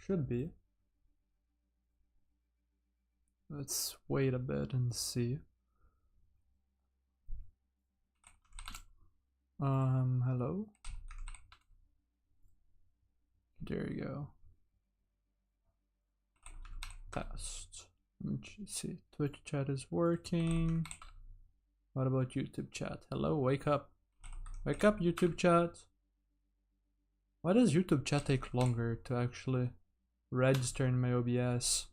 Should be. Let's wait a bit and see. Hello? There you go. Test. Let me see. Twitch chat is working. What about YouTube chat? Hello, wake up. Wake up, YouTube chat. Why does YouTube chat take longer to actually register in my OBS?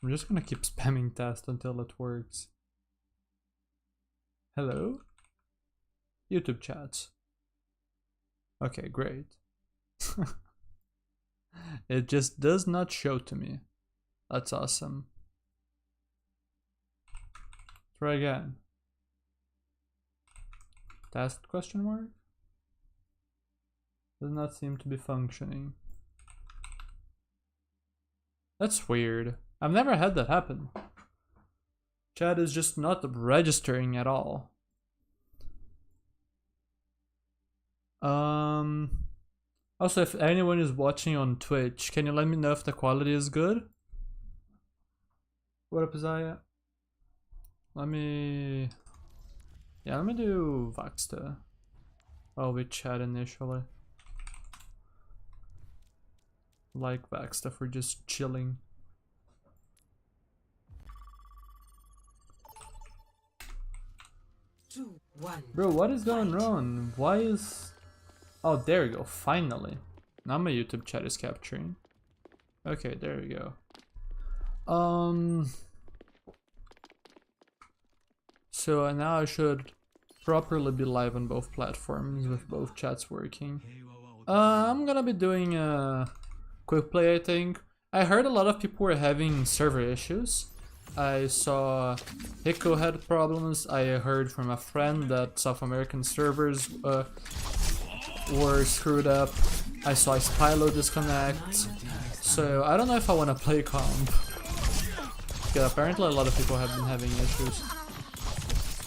I'm just gonna keep spamming test until it works. Hello? YouTube chat. Okay, great. It just does not show to me. That's awesome. Try again. Test question mark? Does not seem to be functioning. That's weird. I've never had that happen. Chat is just not registering at all. Also, if anyone is watching on Twitch, can you let me know if the quality is good? What up, Isaiah? Let me do Vaxta. Oh, we chat initially. Like Vaxta for just chilling. Bro, what is going on? Why is... Oh, there we go, finally. Now my YouTube chat is capturing. Okay, there we go. So now I should properly be live on both platforms with both chats working. I'm gonna be doing a quick play, I think. I heard a lot of people were having server issues. I saw Hiko had problems. I heard from a friend that South American servers were screwed up. I saw Spylo disconnect. So I don't know if I want to play comp. Yeah, apparently a lot of people have been having issues.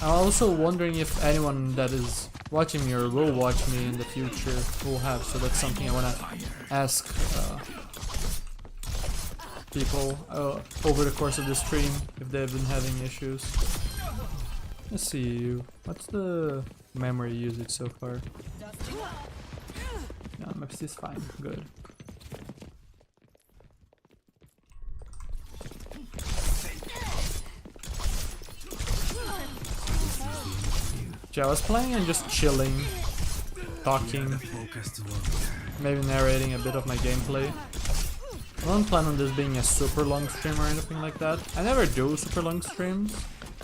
I'm also wondering if anyone that is watching me or will watch me in the future will have, so that's something I want to ask people over the course of the stream if they've been having issues. Let's see, what's the memory usage so far? No, MFC is fine, good. Yeah, I was playing and just chilling, talking, maybe narrating a bit of my gameplay. I don't plan on this being a super long stream or anything like that. I never do super long streams.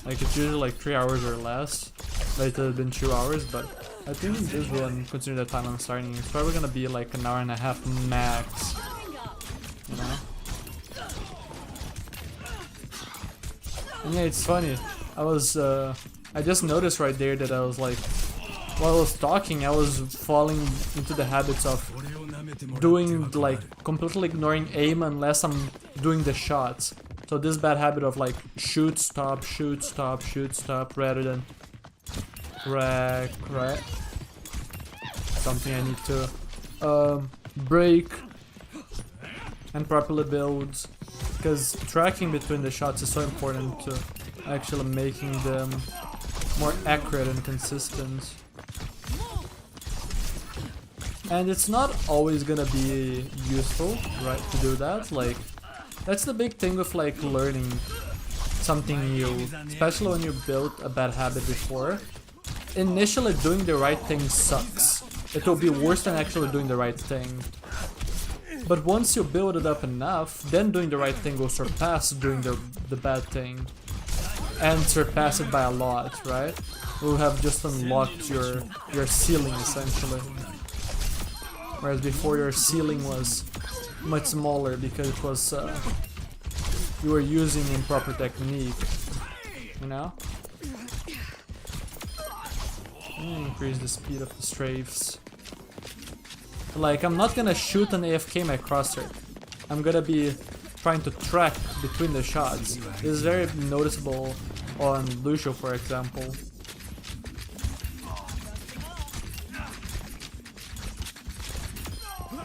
Like, it's usually like 3 hours or less. Lately it's been 2 hours, but I think this one, considering the time I'm starting, it's probably gonna be like an hour and a half max. You know? And yeah, it's funny. I just noticed right there that I was like, while I was talking, I was falling into the habits of doing, like, completely ignoring aim unless I'm doing the shots. So this bad habit of like shoot, stop, shoot, stop, shoot, stop, rather than right? Something I need to break and properly build, because tracking between the shots is so important to actually making them more accurate and consistent. And it's not always gonna be useful, right, to do that. Like, that's the big thing with like learning something new, especially when you built a bad habit before. Initially doing the right thing sucks. It will be worse than actually doing the right thing. But once you build it up enough, then doing the right thing will surpass doing the bad thing. And surpass it by a lot, right? You'll have just unlocked your ceiling, essentially. Whereas before, your ceiling was much smaller because it was you were using improper technique, you know? Increase the speed of the strafes. Like, I'm not gonna shoot an AFK my crosshair. I'm gonna be trying to track between the shots. This is very noticeable on Lucio, for example.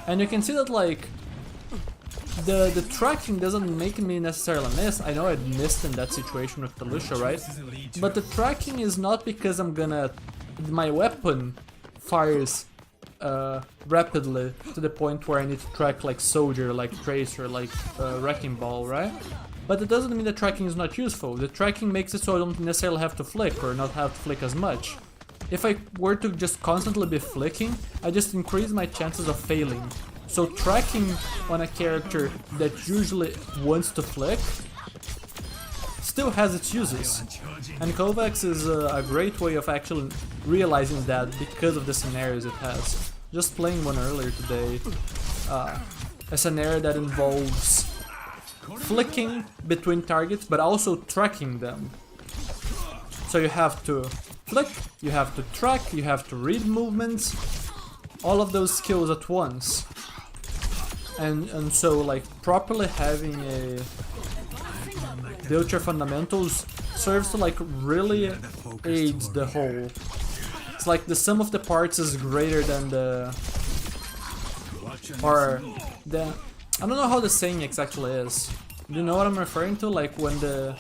And you can see that like the tracking doesn't make me necessarily miss. I know I missed in that situation with the Lucia, right? But the tracking is not because my weapon fires rapidly to the point where I need to track like Soldier, like Tracer, like Wrecking Ball, right? But it doesn't mean the tracking is not useful. The tracking makes it so I don't necessarily have to flick or not have to flick as much. If I were to just constantly be flicking, I just increase my chances of failing. So tracking on a character that usually wants to flick still has its uses. And Kovacs is a great way of actually realizing that because of the scenarios it has. Just playing one earlier today, a scenario that involves flicking between targets but also tracking them. So you have to flick, you have to track, you have to read movements, all of those skills at once. And so like properly having a wheelchair fundamentals serves to like really aid the whole. It's like the sum of the parts is greater than the I don't know how the saying exactly is. Do you know what I'm referring to? Like when the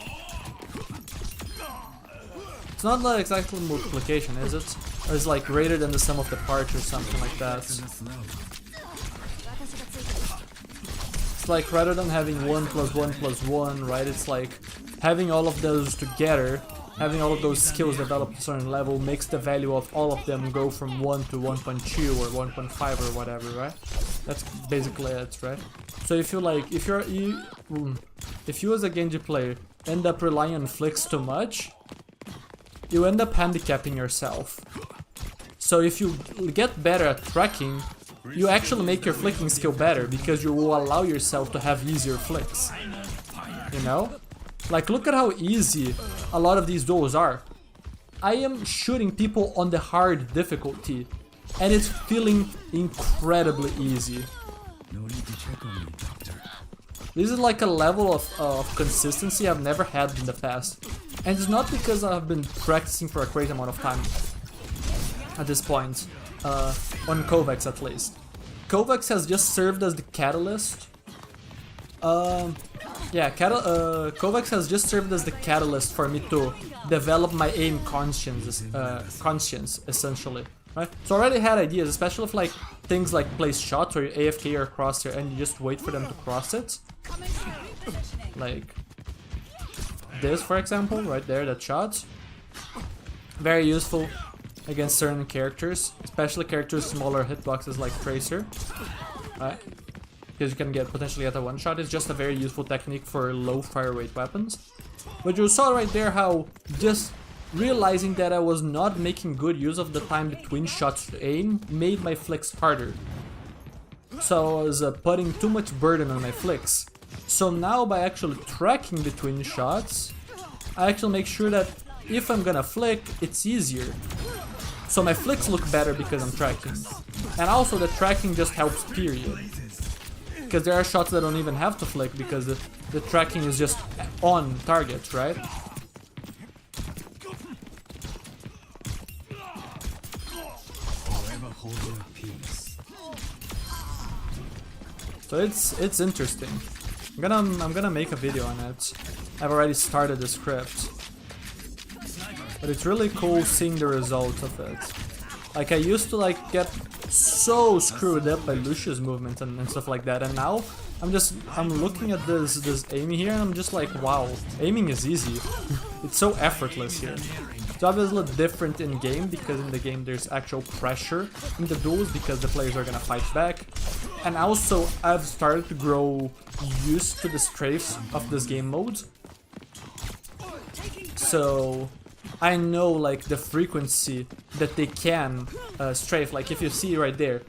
it's not like exactly multiplication, is it? Or it's like greater than the sum of the parts or something like that. It's like rather than having 1 + 1 + 1, right? It's like having all of those together, having all of those skills developed at a certain level makes the value of all of them go from 1 to 1.2 or 1.5 or whatever, right? That's basically it, right? So if you like, if you as a Genji player end up relying on flicks too much, you end up handicapping yourself. So if you get better at tracking, you actually make your flicking skill better because you will allow yourself to have easier flicks. You know? Like look at how easy a lot of these duels are. I am shooting people on the hard difficulty and it's feeling incredibly easy. This is like a level of consistency I've never had in the past. And it's not because I've been practicing for a crazy amount of time at this point, on Kovacs at least. Kovacs has just served as the catalyst. Kovacs has just served as the catalyst for me to develop my aim conscience essentially. Right? So I already had ideas, especially if like things like place shots or AFK or crosshair and you just wait for them to cross it. Like this, for example, right there, that shot. Very useful against certain characters, especially characters with smaller hitboxes like Tracer. Right? Because you can potentially get a one shot. It's just a very useful technique for low fire rate weapons. But you saw right there how just realizing that I was not making good use of the time between shots to aim made my flicks harder. So I was putting too much burden on my flicks. So now by actually tracking between shots, I actually make sure that if I'm gonna flick, it's easier. So my flicks look better because I'm tracking. And also the tracking just helps, period. Because there are shots that don't even have to flick because the tracking is just on target, right? So it's interesting. I'm gonna make a video on it. I've already started the script. But it's really cool seeing the results of it. Like I used to like get so screwed up by Lucia's movement and stuff like that, and now I'm looking at this aiming here and I'm just like, wow, aiming is easy. It's so effortless here. It's obviously different in game because in the game there's actual pressure in the duels because the players are gonna fight back. And also I've started to grow used to the strafes of this game mode. So I know like the frequency that they can strafe. Like if you see right there,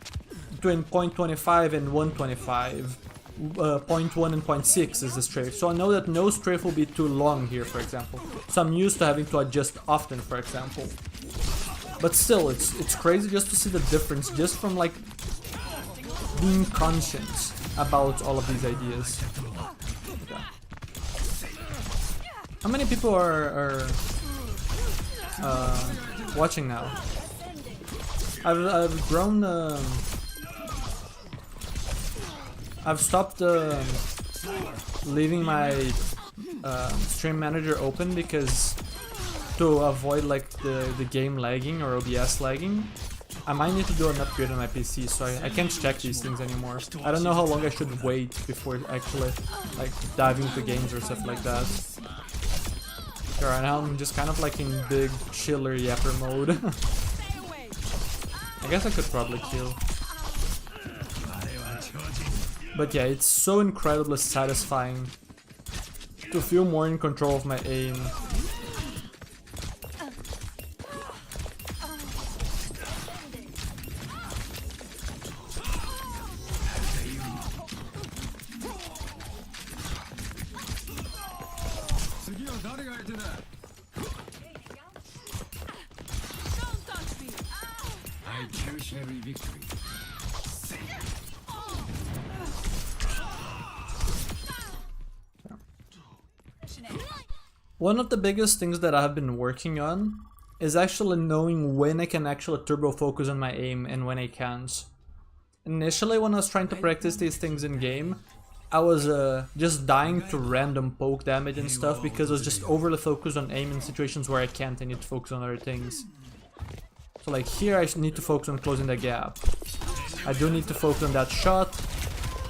between 0.25 and 125, 0.1 and 0.6 is the strafe. So I know that no strafe will be too long here, for example. So I'm used to having to adjust often, for example. But still, it's crazy just to see the difference just from like being conscious about all of these ideas. Yeah. How many people are watching now? I've grown I've stopped leaving my stream manager open because to avoid like the game lagging or OBS lagging. I might need to do an upgrade on my PC, so I can't check these things anymore. I don't know how long I should wait before actually like diving into games or stuff like that. So right now I'm just kind of like in big chiller yapper mode. I guess I could probably kill. But yeah, it's so incredibly satisfying to feel more in control of my aim. One of the biggest things that I have been working on is actually knowing when I can actually turbo focus on my aim and when I can't. Initially, when I was trying to practice these things in game, I was just dying to random poke damage and stuff because I was just overly focused on aim in situations where I can't. I need to focus on other things. So like here I need to focus on closing the gap. I do need to focus on that shot.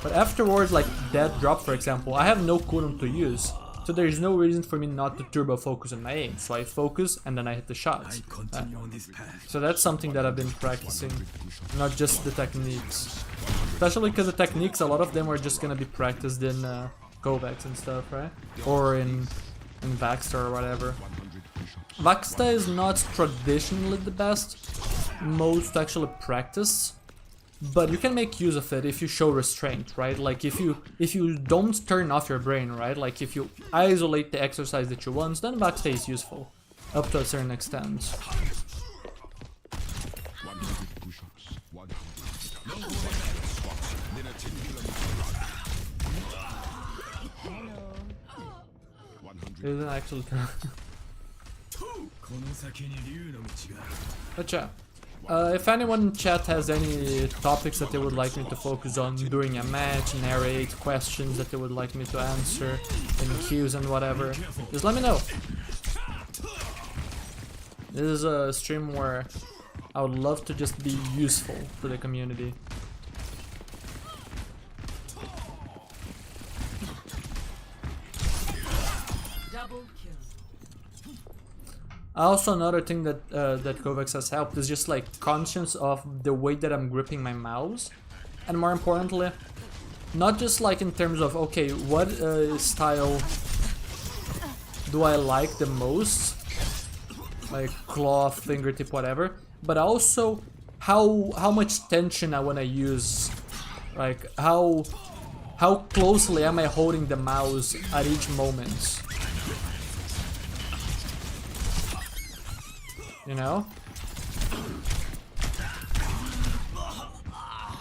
But afterwards, like that drop for example, I have no cooldown to use. So there is no reason for me not to turbo focus on my aim. So I focus and then I hit the shots. So that's something that I've been practicing, not just the techniques. Especially because the techniques, a lot of them are just gonna be practiced in Kovacs and stuff, right? Or in Vaxta or whatever. Vaxta is not traditionally the best mode to actually practice, but you can make use of it if you show restraint, right? Like if you don't turn off your brain, right? Like if you isolate the exercise that you want, then Vaxta is useful up to a certain extent. It isn't actually true. But yeah, if anyone in chat has any topics that they would like me to focus on during a match, narrate, questions that they would like me to answer in queues and whatever, just let me know. This is a stream where I would love to just be useful to the community. Also, another thing that that Kovacs has helped is just like conscious of the way that I'm gripping my mouse, and more importantly, not just like in terms of okay, what style do I like the most, like claw, fingertip, whatever, but also how much tension I want to use, like how closely am I holding the mouse at each moment. You know?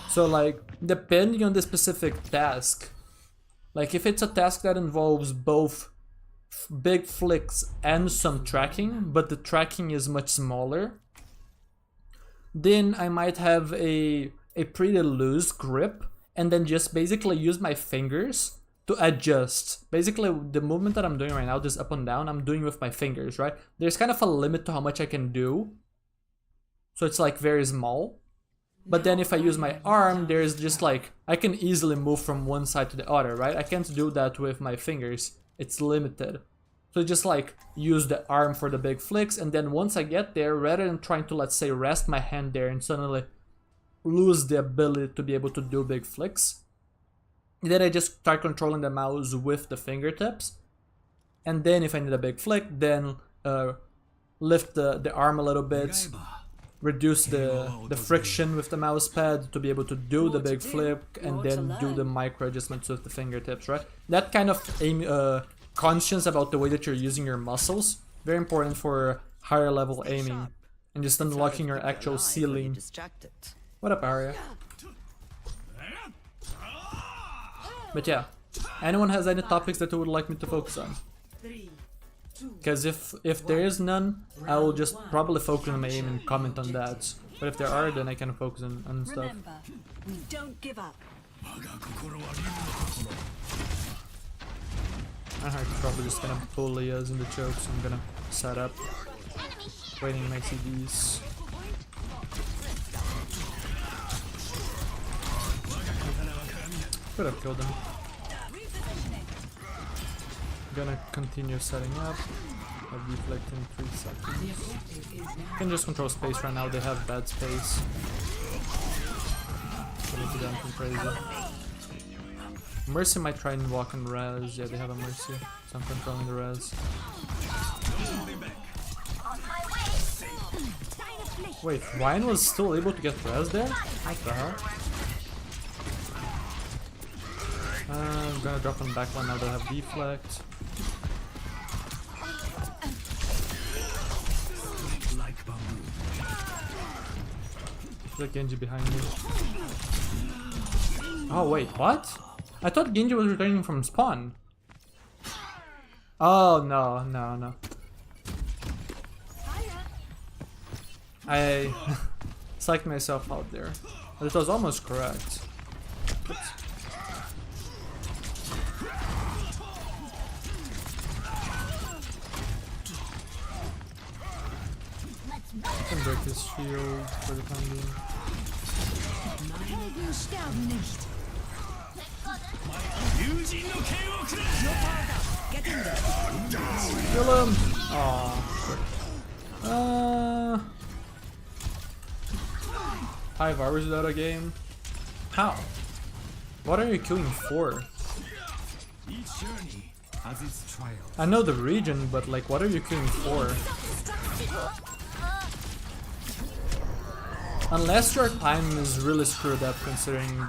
So like, depending on the specific task, like if it's a task that involves both big flicks and some tracking, but the tracking is much smaller, then I might have a pretty loose grip and then just basically use my fingers to adjust. Basically, the movement that I'm doing right now, this up and down, I'm doing with my fingers, right? There's kind of a limit to how much I can do. So it's like very small. But then if I use my arm, there's just like, I can easily move from one side to the other, right? I can't do that with my fingers. It's limited. So just like use the arm for the big flicks, and then once I get there, rather than trying to, let's say, rest my hand there and suddenly lose the ability to be able to do big flicks, then I just start controlling the mouse with the fingertips, and then if I need a big flick, then lift the arm a little bit, reduce the friction with the mouse pad to be able to do the big flick, and then do the micro adjustments with the fingertips, right? That kind of aim, conscience about the way that you're using your muscles, very important for higher level aiming, and just unlocking your actual ceiling. What up, Arya? But yeah, anyone has any topics that they would like me to focus on? Because if there is none, I will just probably focus on my aim and comment on that. But if there are, then I can focus on stuff. Remember, we don't give up. Reinhardt's probably just gonna bully us in the choke, so I'm gonna set up. Waiting my CDs. Could have killed him. Gonna continue setting up. I'll deflect in 3 seconds. Can just control space right now, they have bad space. I need to do anything crazy. Mercy might try and walk and res. Yeah, they have a Mercy. So I'm controlling the res. Wait, Ryan was still able to get res there? What the hell? I'm gonna drop on backline now that I have deflect. There's Genji behind me. Oh wait, what? I thought Genji was returning from spawn. Oh no, no, no. I psyched myself out there. But it was almost correct. Oops. I can break his shield for the time being. Kill him! Aww. 5 hours without a game? How? What are you queuing for? I know the region, but like, what are you queuing for? Unless your time is really screwed up considering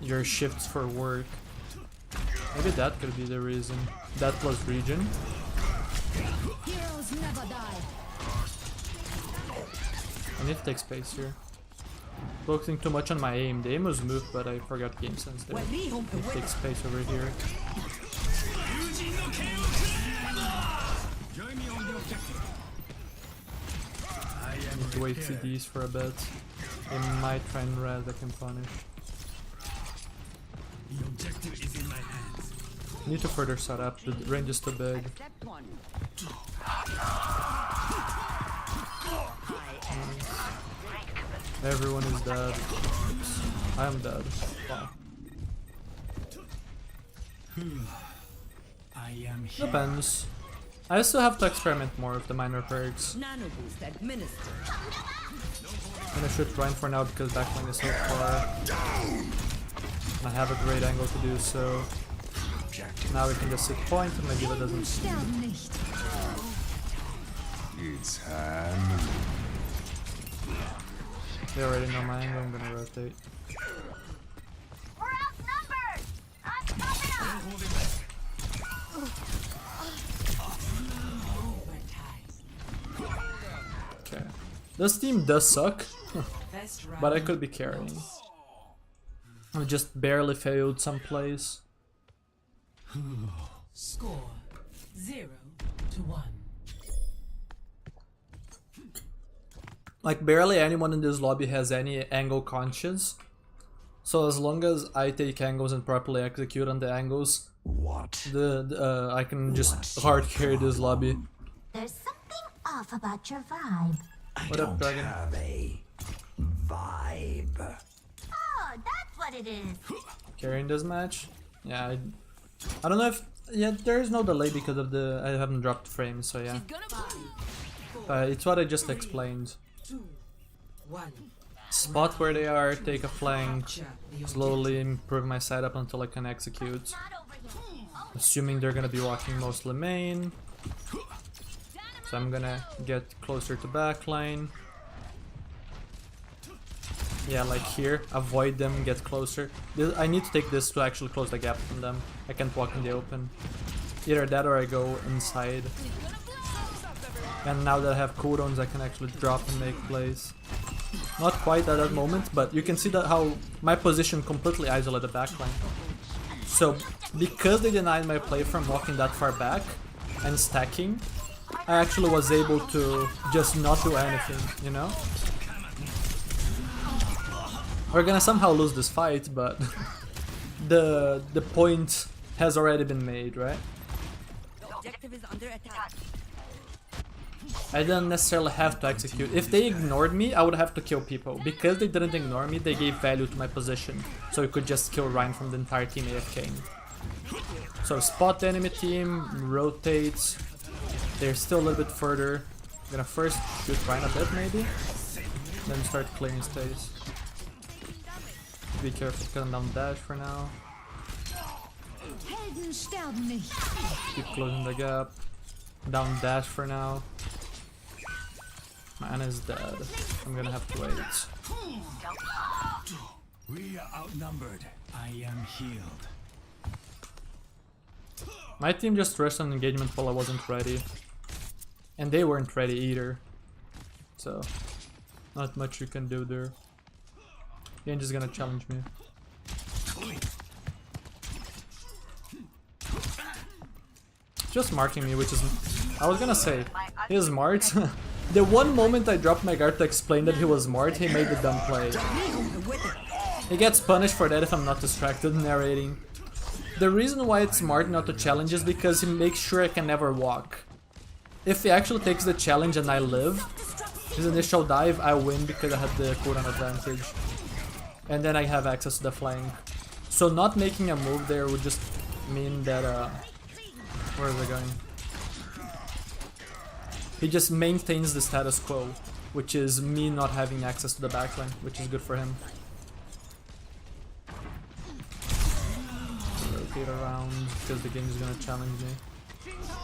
your shifts for work. Maybe that could be the reason. That plus region. I need to take space here. Focusing too much on my aim. The aim was moved, but I forgot game sense there. I need to take space over here. I need to wait CDs for a bit. They might try and res, I can punish. The objective is in my hands. I need to further set up, the range is too big. Everyone is dead. I am dead. Wow. I am here. Depends. I still have to experiment more with the minor perks. Nano boost administered. I'm gonna shoot Ryan for now because backline is so far. And I have a great angle to do so. Now we can just sit point and maybe that doesn't see. It's hand. They already know my angle, I'm gonna rotate. We're outnumbered! I'm coming up! Okay. This team does suck, but I could be carrying. I just barely failed some plays. Score 0-1. Like barely anyone in this lobby has any angle conscience. So as long as I take angles and properly execute on the angles, I can just hard carry this lobby. There's something off about your vibe. What up, Dragon? Have a vibe. Oh, that's what it is. Carrying this match? Yeah, I don't know if... Yeah, there is no delay because of the... I haven't dropped frames, so yeah. It's what I just explained. 2, 1. Spot where they are, take a flank, slowly improve my setup until I can execute. Not over here. Assuming they're gonna be walking mostly main. So I'm gonna get closer to backline. Yeah, like here, avoid them, get closer. I need to take this to actually close the gap from them. I can't walk in the open. Either that or I go inside. And now that I have cooldowns, I can actually drop and make plays. Not quite at that moment, but you can see that how my position completely isolated backline. So, because they denied my play from walking that far back and stacking, I actually was able to just not do anything, you know? We're gonna somehow lose this fight, but the point has already been made, right? The objective is under attack. I didn't necessarily have to execute. If they ignored me, I would have to kill people. Because they didn't ignore me, they gave value to my position. So you could just kill Ryan from the entire team AFKing. So spot the enemy team, rotate. They're still a little bit further. I'm gonna first shoot Ryan a bit maybe. Then start clearing space. Be careful cutting down dash for now. Helden sterben nicht. Keep closing the gap. Down dash for now. My Ana is dead. I'm gonna have to wait. We are outnumbered. I am healed. My team just rushed on engagement while I wasn't ready. And they weren't ready either. So, not much you can do there. Genji's gonna challenge me. Just marking me, which is... I was gonna say, he's smart. The one moment I dropped my guard to explain that he was smart, he made the dumb play. He gets punished for that if I'm not distracted narrating. The reason why it's smart not to challenge is because he makes sure I can never walk. If he actually takes the challenge and I live, his initial dive, I win because I had the cooldown advantage. And then I have access to the flank. So not making a move there would just mean that, where is it going? He just maintains the status quo, which is me not having access to the backline, which is good for him. Rotate around, because the game is gonna challenge me.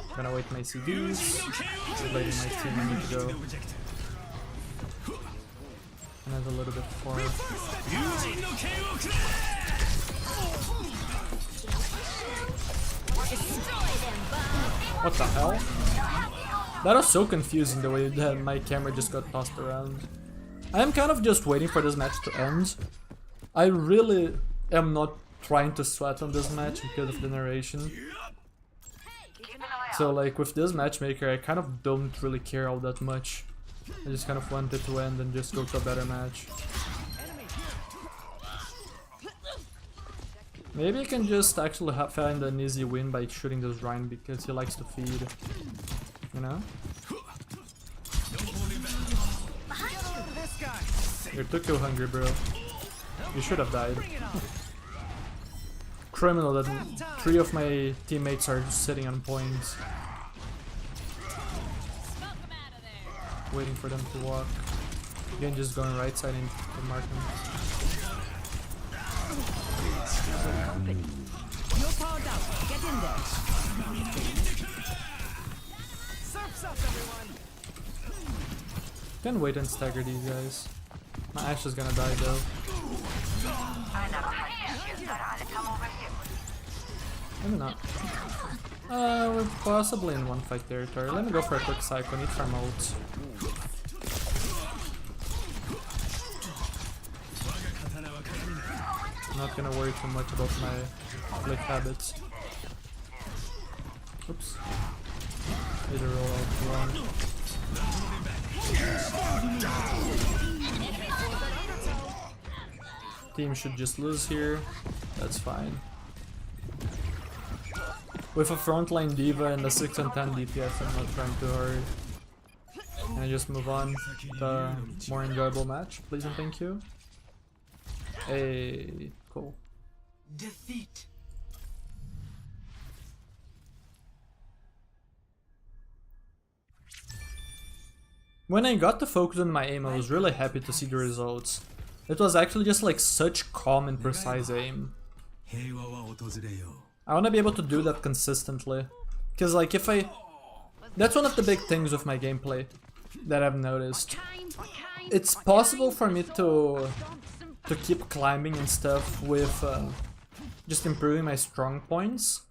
I'm gonna wait my CDs, letting my team I need to go. And there's a little bit for... What the hell? That was so confusing the way that my camera just got tossed around. I am kind of just waiting for this match to end. I really am not trying to sweat on this match because of the narration. So like with this matchmaker I kind of don't really care all that much. I just kind of want it to end and just go to a better match. Maybe I can just actually find an easy win by shooting this Ryan because he likes to feed. You know? You're too kill hungry, bro. You should have died. Criminal that 3 of my teammates are sitting on points. Waiting for them to walk. Again, just going right side and to mark him. You're powered up. Get in there. Surf's up, everyone. Can wait and stagger these guys. My Ashe is gonna die though. Maybe not. We're possibly in one fight territory. Let me go for a quick cycle. I need farm ult. I'm not gonna worry too much about my flick habits. Oops. Need to roll out wrong. Team should just lose here. That's fine. With a frontline diva and a 6 and 10 DPS, I'm not trying too hard. Can I just move on to a more enjoyable match, please and thank you? Hey, cool. Defeat. When I got to focus on my aim, I was really happy to see the results. It was actually just like such calm and precise aim. I wanna be able to do that consistently. Cause like if I... That's one of the big things with my gameplay that I've noticed. It's possible for me to keep climbing and stuff with just improving my strong points.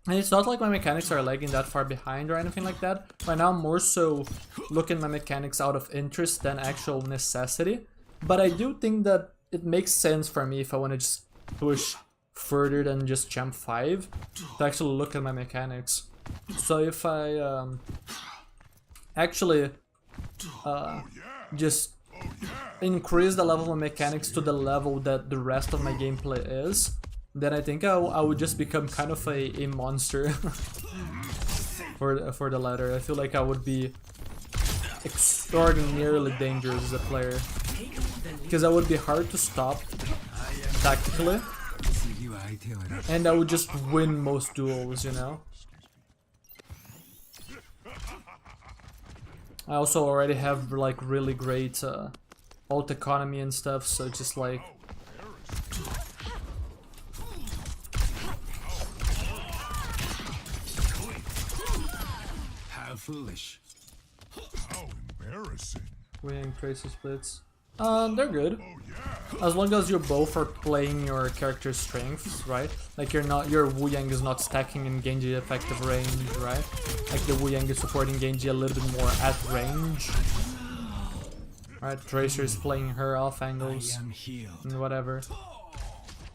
And it's not like my mechanics are lagging that far behind or anything like that. Right now I'm more so looking at my mechanics out of interest than actual necessity. But I do think that it makes sense for me if I want to just push further than just champ 5 to actually look at my mechanics. So if I actually just increase the level of mechanics to the level that the rest of my gameplay is, then I think I would just become kind of a monster for the latter. I feel like I would be extraordinarily dangerous as a player, because I would be hard to stop tactically, and I would just win most duels, you know? I also already have like really great ult economy and stuff, so just like... How foolish. How embarrassing. Winning Tracer splits. They're good. As long as you both are playing your character's strengths, right? Like your Wu Yang is not stacking in Genji effective range, right? Like the Wu Yang is supporting Genji a little bit more at range. Right, Tracer is playing her off angles I am healed. and whatever.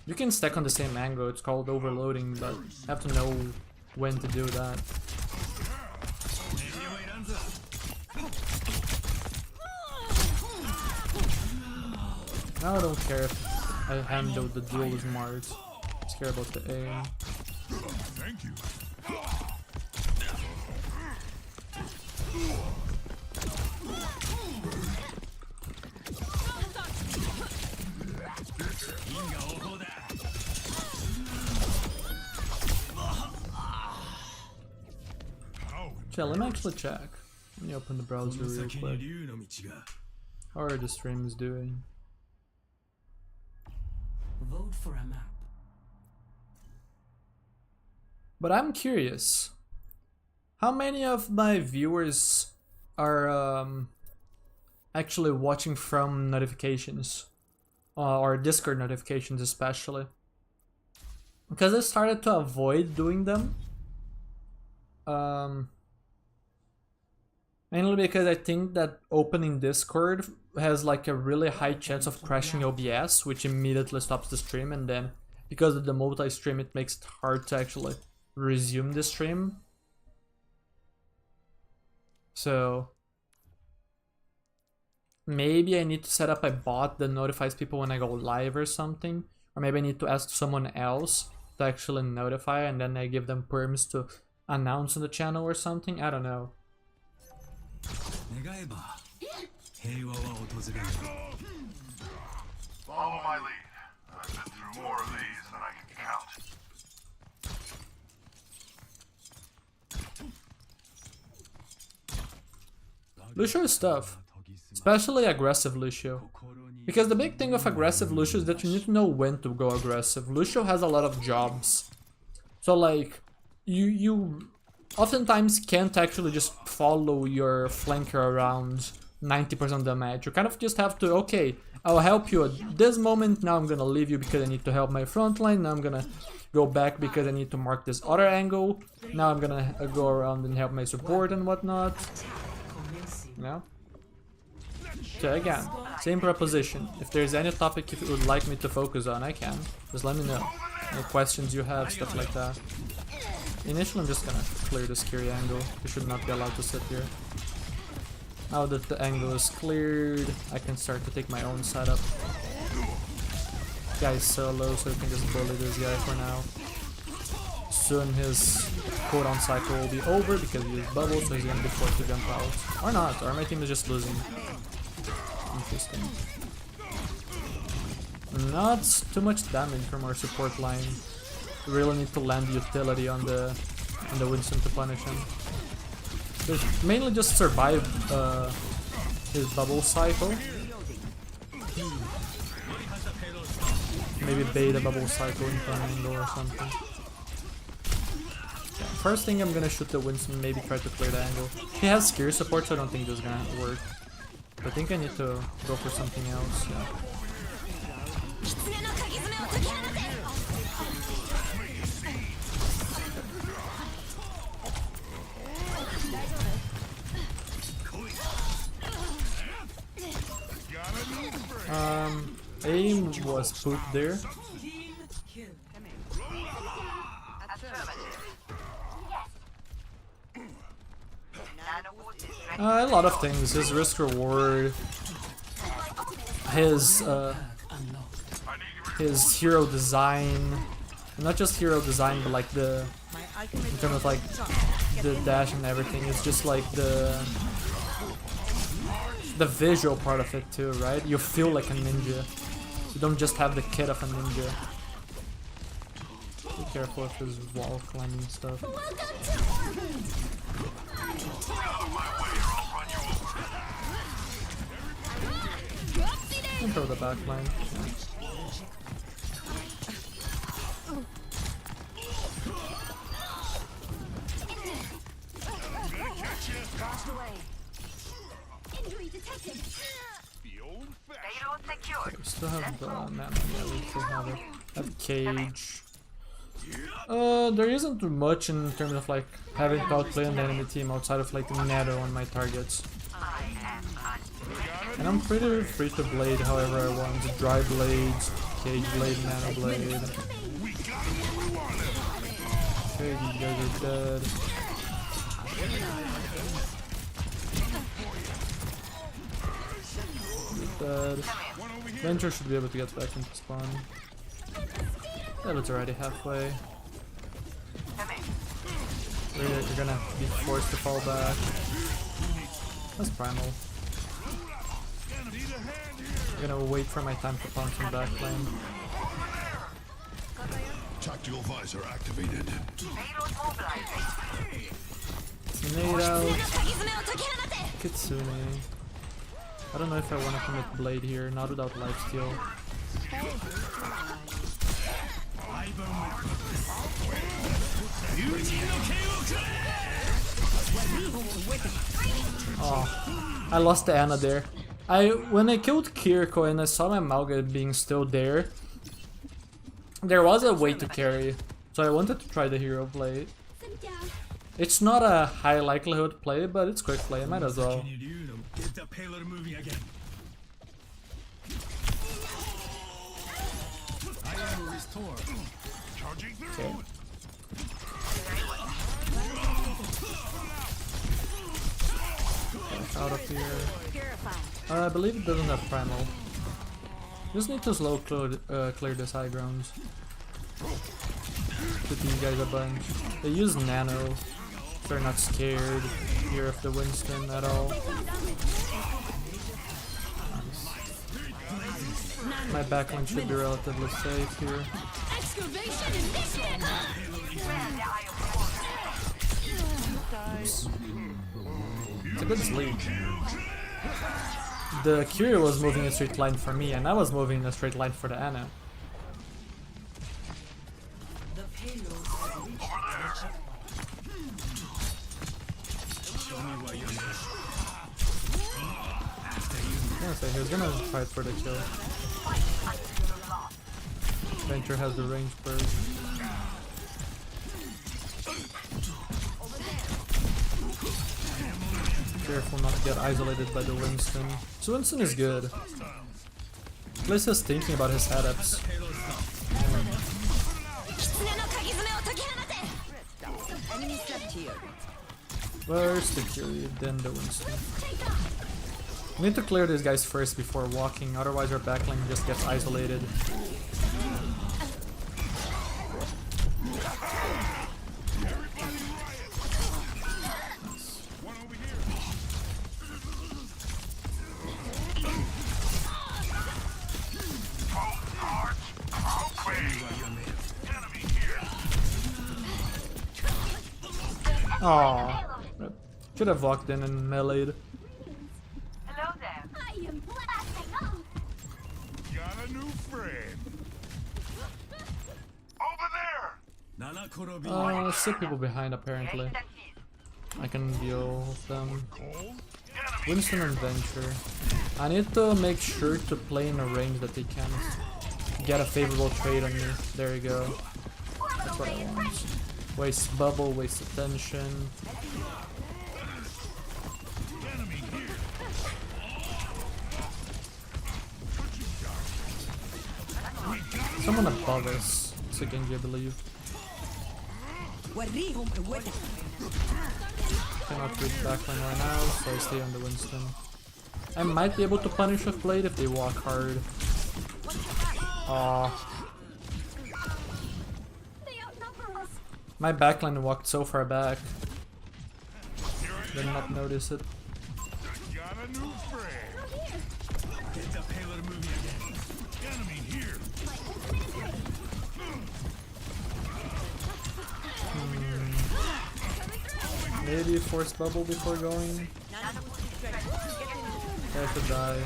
You can stack on the same angle, it's called overloading, but you have to know when to do that. Now I don't care if I handle the duel smart. Just care about the aim. Thank you. Yeah, let me actually check. Let me open the browser real quick. How are the streams doing? Vote for a map. But I'm curious. How many of my viewers are actually watching from notifications? Or Discord notifications especially? Because I started to avoid doing them. Mainly because I think that opening Discord has like a really high chance of crashing OBS, which immediately stops the stream, and then because of the multi-stream it makes it hard to actually resume the stream. So maybe I need to set up a bot that notifies people when I go live or something, or maybe I need to ask someone else to actually notify, and then I give them perms to announce on the channel or something. I don't know. Follow my lead. I've been through more of these than I can count. Lucio is tough, especially aggressive Lucio. Because the big thing of aggressive Lucio is that you need to know when to go aggressive. Lucio has a lot of jobs. So like, you oftentimes can't actually just follow your flanker around 90% of the match. You kind of just have to, okay, I'll help you at this moment, now I'm gonna leave you because I need to help my front line, now I'm gonna go back because I need to mark this other angle, now I'm gonna go around and help my support and whatnot. You know? So again, same proposition. If there's any topic you would like me to focus on, I can. Just let me know. Any questions you have, stuff like that. Initially I'm just gonna clear this carry angle. You should not be allowed to sit here. Now that the angle is cleared, I can start to take my own setup. Guy's so low, so I can just bully this guy for now. Soon his cooldown cycle will be over because he used bubbles, so he's gonna be forced to jump out. Or not, or my team is just losing. Interesting. Not too much damage from our support line. We really need to land utility on the Winston to punish him. So mainly just survive his bubble cycle. Maybe bait a bubble cycle into an angle or something. Yeah, first thing I'm gonna shoot the Winston, maybe try to clear the angle. He has gear support, so I don't think this is gonna work. I think I need to go for something else. Yeah. Aim was put there. A lot of things. His risk reward his hero design, not just hero design, but like the in terms of like the dash and everything. It's just like the visual part of it too, right? You feel like a ninja. You don't just have the kit of a ninja. Be careful with his wall climbing stuff. And throw the back line. Yeah. Okay, we still have the mana, yeah, we still have it. Have cage. There isn't much in terms of like having to outplay on the enemy team outside of like nano on my targets. And I'm pretty free to blade however I want. Dry blades, cage blade, nano blade. Okay, you guys are dead. Dead. Venture should be able to get back into spawn. Yeah, it's already halfway. You're gonna be forced to fall back. That's primal. I'm gonna wait for my time to punch him back lane. Tactical visor activated. Nade out. Kitsune. I don't know if I want to commit blade here, not without lifesteal. Oh, I lost the Ana there. When I killed Kiriko and I saw my Mauga being still there, there was a way to carry, so I wanted to try the hero play. It's not a high likelihood play, but it's quick play, I might as well. Get the payload moving again. I am restored. Charging through. Okay. Out of here. I believe it doesn't have primal. Just need to slow clear this high grounds. Put these guys a bunch. They use nano. They're not scared here of the Winston at all. My backline should be relatively safe here. Oops. It's a good sleep. The Curio was moving a straight line for me, and I was moving a straight line for the Ana. Yeah, so he was gonna fight for the kill. Venture has the range burst. Careful not to get isolated by the Winston. So Winston is good. At least he's thinking about his setups. Where's the Curie, then the Winston. We need to clear these guys first before walking, otherwise our backline just gets isolated. Aww. Should have walked in and meleeed. Hello there. I am blasting off. Got a new friend. Over there. Sick people behind apparently. I can deal with them. Winston and Venture. I need to make sure to play in a range that they can get a favorable trade on me. There you go. That's what I want. Waste bubble, waste attention. Someone above us. It's a Genji, I believe. Cannot reach backline right now, so I stay on the Winston. I might be able to punish with Blade if they walk hard. Aww. My backline walked so far back. Did not notice it. Got a new friend. It's a payload movie again. Enemy here. Maybe force bubble before going. I could die.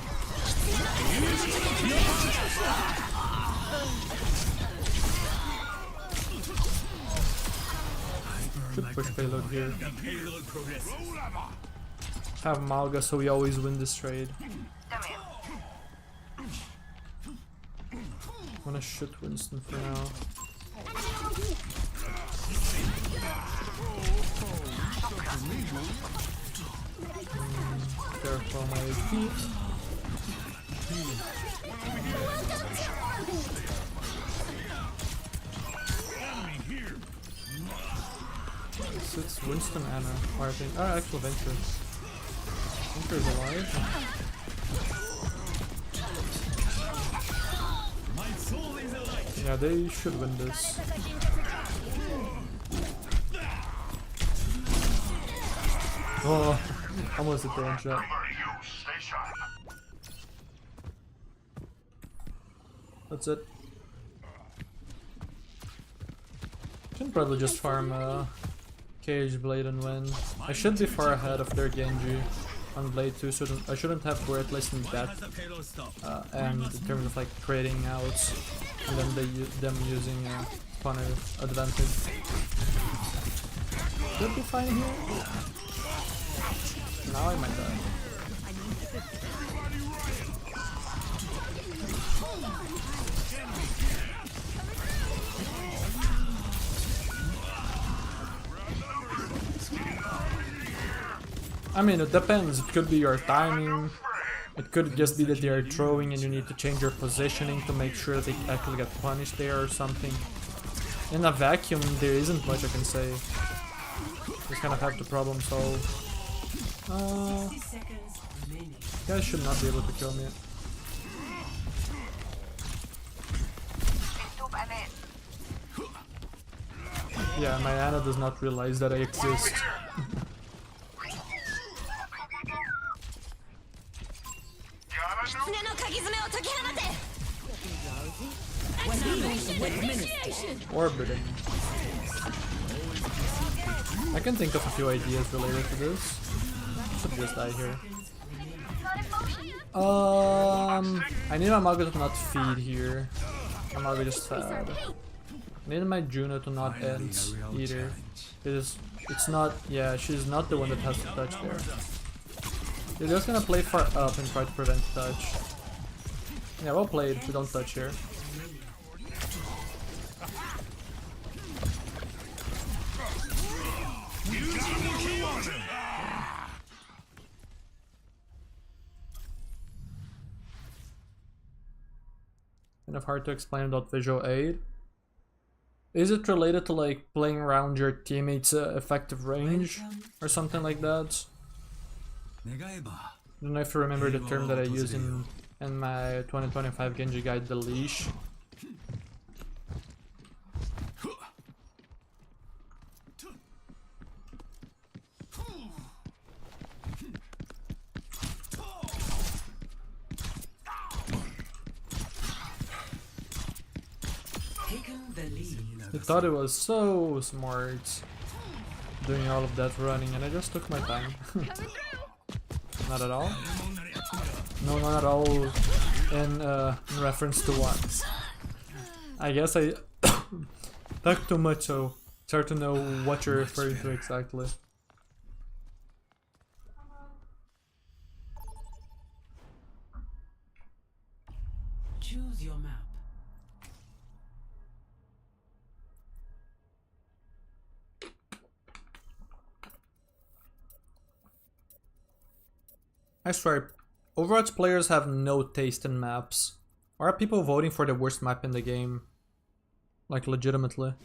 Should push payload here. The payload progresses. Have Malga so we always win this trade. I'm gonna shoot Winston for now. Careful my feet. It's Winston Anna. Or I think. Oh, actual Venture. Venture's alive. My soul is alive. Yeah, they should win this. Oh, almost hit the one shot. Remember, you stay sharp. That's it. Can probably just farm Cage Blade and win. I should be far ahead of their Genji on Blade 2, so I shouldn't have to at least in depth. The payload stop. And in terms of like trading outs and then them using punter advantage. Should be fine here. Now I might die. I mean, it depends. It could be your timing. It could just be that they are throwing and you need to change your positioning to make sure they actually get punished there or something. In a vacuum, there isn't much I can say. Just kind of have to problem solve. You guys should not be able to kill me. Yeah, my Ana does not realize that I exist. Orbiting. I can think of a few ideas related to this. Should just die here. I need my Mago to not feed here. My Mago just fed. I need my Juno to not end either. It's not, yeah, she's not the one that has to touch there. They're just gonna play far up and try to prevent touch. Yeah, well played, we don't touch here. Kind of hard to explain without visual aid. Is it related to like playing around your teammates' effective range or something like that? I don't know if you remember the term that I used in my 2025 Genji guide, the leash. I thought it was so smart doing all of that running, and I just took my time. Not at all? No, not at all in reference to what? I guess I talk too much, so it's hard to know what you're referring to exactly. Choose your map. I swear, Overwatch players have no taste in maps. Why are people voting for the worst map in the game? Like, legitimately.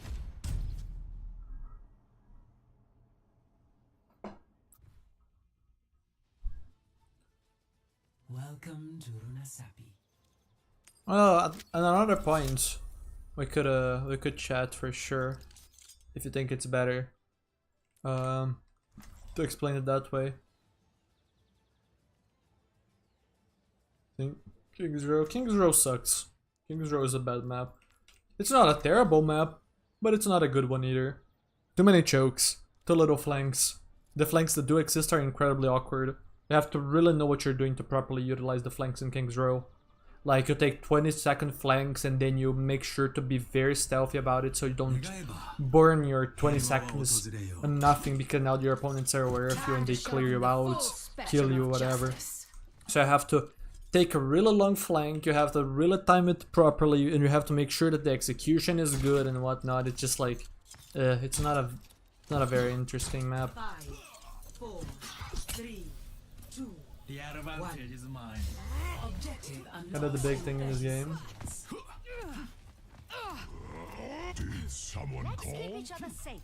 Welcome to Runasapi. Well, at another point, we could chat for sure, if you think it's better, to explain it that way. King's Row sucks. King's Row is a bad map. It's not a terrible map, but it's not a good one either. Too many chokes, too little flanks. The flanks that do exist are incredibly awkward. You have to really know what you're doing to properly utilize the flanks in King's Row. Like, you take 20-second flanks and then you make sure to be very stealthy about it so you don't burn your 20 seconds and nothing, because now your opponents are aware of you and they clear you out, kill you, whatever. So you have to take a really long flank, you have to really time it properly, and you have to make sure that the execution is good and whatnot. It's just like, it's not a very interesting map. 5, 4, 3, 2. The advantage is mine. Objective Kind of unlocked. the big thing in this game. Did someone call? Keep each other safe.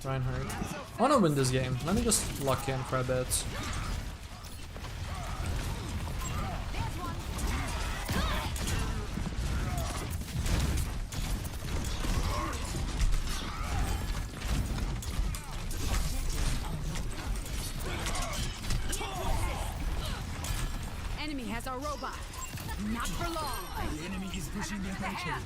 Reinhardt. I wanna win this game. Let me just lock in for a bit. Enemy has our robot. Not for long. The enemy is pushing their attention.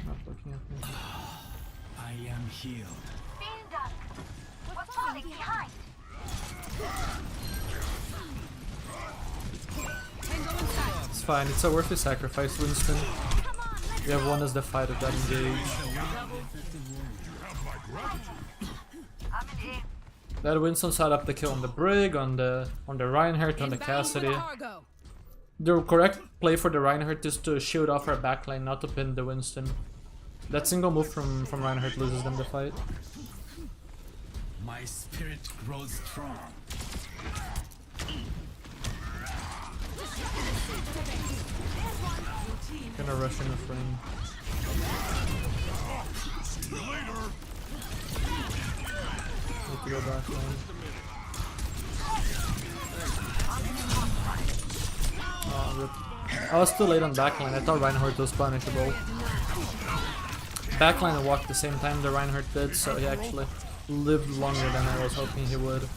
Not looking at me. I am healed. Being done. We're falling behind. Tango inside. It's fine, it's a worthy sacrifice, Winston. Come on, let's We have won as the fight of that engage. I'm in the air. That Winston set up the kill on the Brig, on the Reinhardt, on the Inbound for Cassidy. the cargo. The correct play for the Reinhardt is to shield off our backline, not to pin the Winston. That single move from Reinhardt loses them the fight. My spirit grows strong. Gonna rush in the frame. Need to go backline. Oh, rip. I was too late on backline. I thought Reinhardt was punishable. Backline and walked the same time the Reinhardt did, so he actually lived longer than I was hoping he would.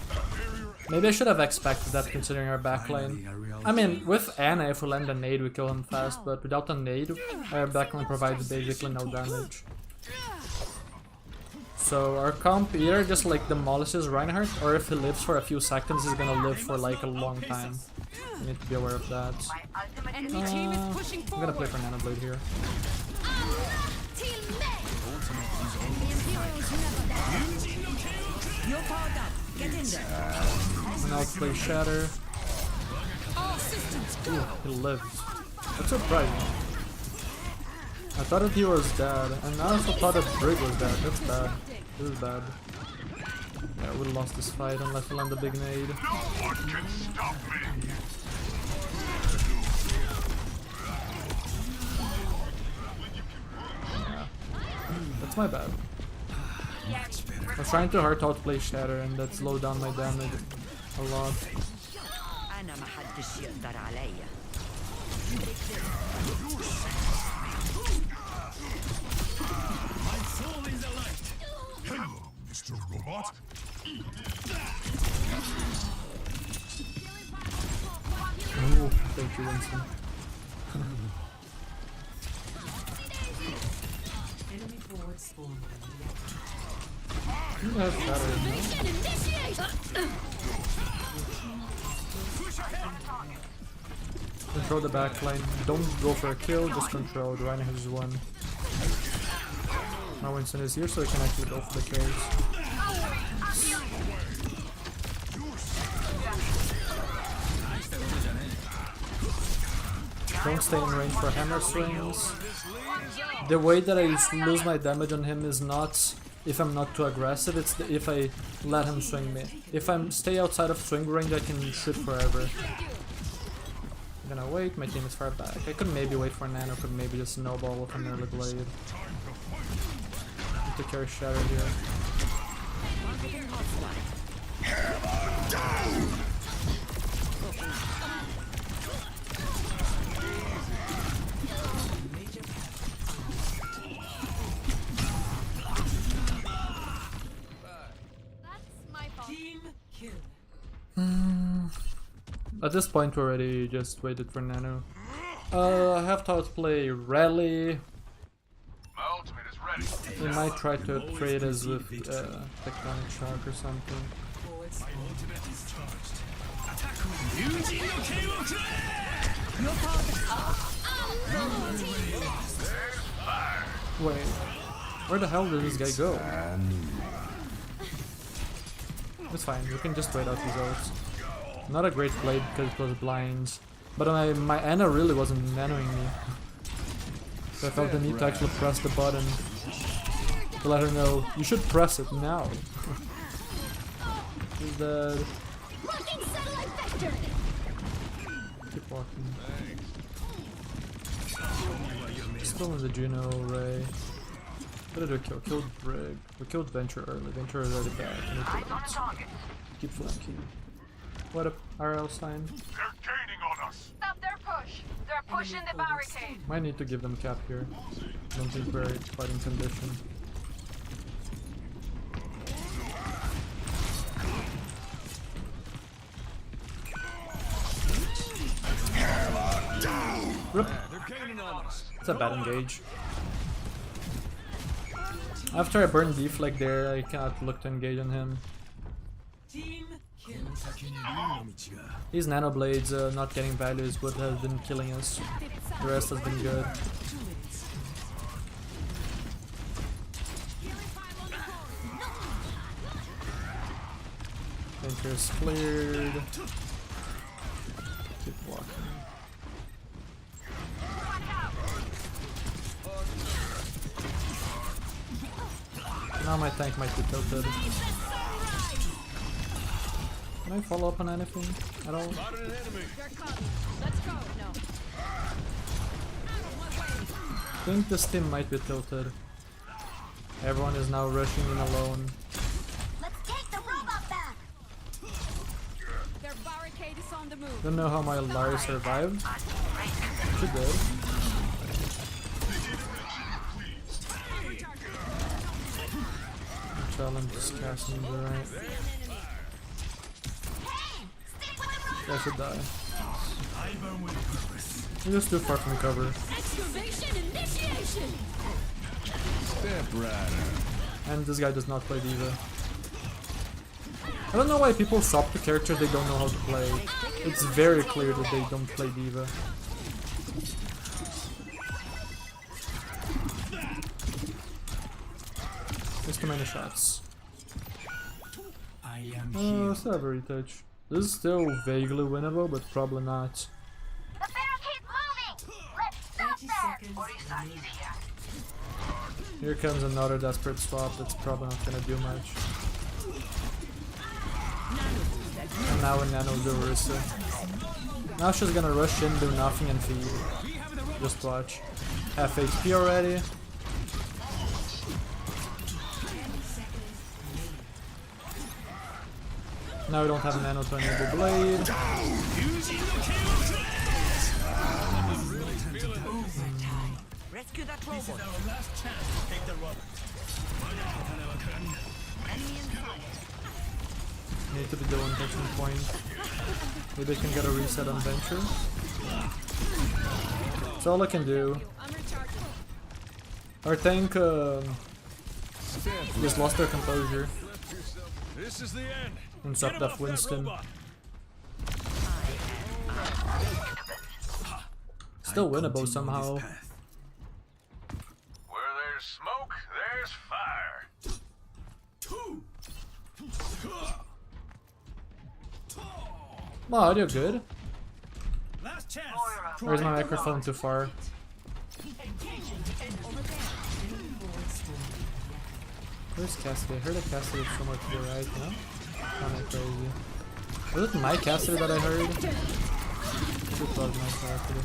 Maybe I should have expected that considering our backline. I mean, with Ana, if we land a nade we kill him fast, but without a nade, our backline provides basically no damage. So our comp either just like demolishes Reinhardt, or if he lives for a few seconds he's gonna live for like a long time. We need to be aware of that. My ultimate is Enemy team is pushing I'm gonna play forward. for Nanoblade here. You're powered up. Get in there. And I'll play Shatter. All systems go. Ooh, he lived. That's surprising. I thought that he was dead, and I also thought that Brig was dead. That's bad. This is bad. Yeah, we would've lost this fight unless we land a big nade. No one can stop me. That's my bad. I was trying too hard to outplay Shatter, and that slowed down my damage a lot. أنا ما حدش يقدر عليا. My soul is alight. Hello, Mr. Robot. Ooh, thank you, Winston. Enemy forward spawn. You have Shatter, no? Control the backline. Don't go for a kill, just control. The Reinhardt has one. Now Winston is here, so he can actually go for the kills. Don't stay in range for hammer swings. The way that I lose my damage on him is not if I'm not too aggressive, it's if I let him swing me. If I stay outside of swing range, I can shoot forever. I'm gonna wait, my team is far back. I could maybe wait for Nano, could maybe just snowball with an early blade. Need to carry Shadow here. At this point we already just waited for Nano. I have to outplay Rally. My ultimate is ready. We might try to trade us with Tectonic Shock or something. My ultimate is charged. Attack me. Wait, where the hell did this guy go? It's fine, we can just wait out these ults. Not a great play because it was blinds, but my Ana really wasn't nanoing me. So I felt the need to actually press the button to let her know, you should press it now. He's dead. Keep walking. Still in the Juno Ray. What did we kill? Killed Brig. We killed Venture early. Venture is already back. Keep flanking. What up, RL sign? They're gaining on us. Stop their push. They're pushing the barricade. Might need to give them cap here. Don't think we're in fighting condition. Rip. It's a bad engage. After I burn deflect there, I cannot look to engage on him. These nano blades not getting value is what has been killing us. The rest has been good. Venture's cleared. Keep walking. Now my tank might be tilted. Can I follow up on anything at all? Let's go. No. I think this team might be tilted. Everyone is now rushing in alone. Let's take the robot back. Their barricade is on the move. Don't know how my Larry survived. She did. Challenge is casting the right. I should die. We're just too far from cover. Excavation initiation. And this guy does not play Diva. I don't know why people swap to characters they don't know how to play. It's very clear that they don't play Diva. There's too many shots. I am Oh, here. still have a retouch. This is still vaguely winnable, but probably not. The barricade's moving. Let's stop that. Orisa is here. Here comes another desperate swap that's probably not gonna do much. And now a Nano do Orisa. Now she's gonna rush in, do nothing and feed. Just watch. Half HP already. Now we don't have Nano to enable Blade. Rescue that robot. Our last chance to take the robot. Enemy in sight. Need to be the one touching point. Maybe I can get a reset on Venture. That's all I can do. I'm recharging. Our tank just lost their composure This is the end. and sucked off Winston. Still winnable somehow. Where there's smoke, there's fire. Wow, audio good. Last chance. Where's my microphone too far? Where's Cassidy? I heard a Cassidy somewhere to the right, no? Kinda crazy. Was it my Cassidy that I heard? Should was nice actually.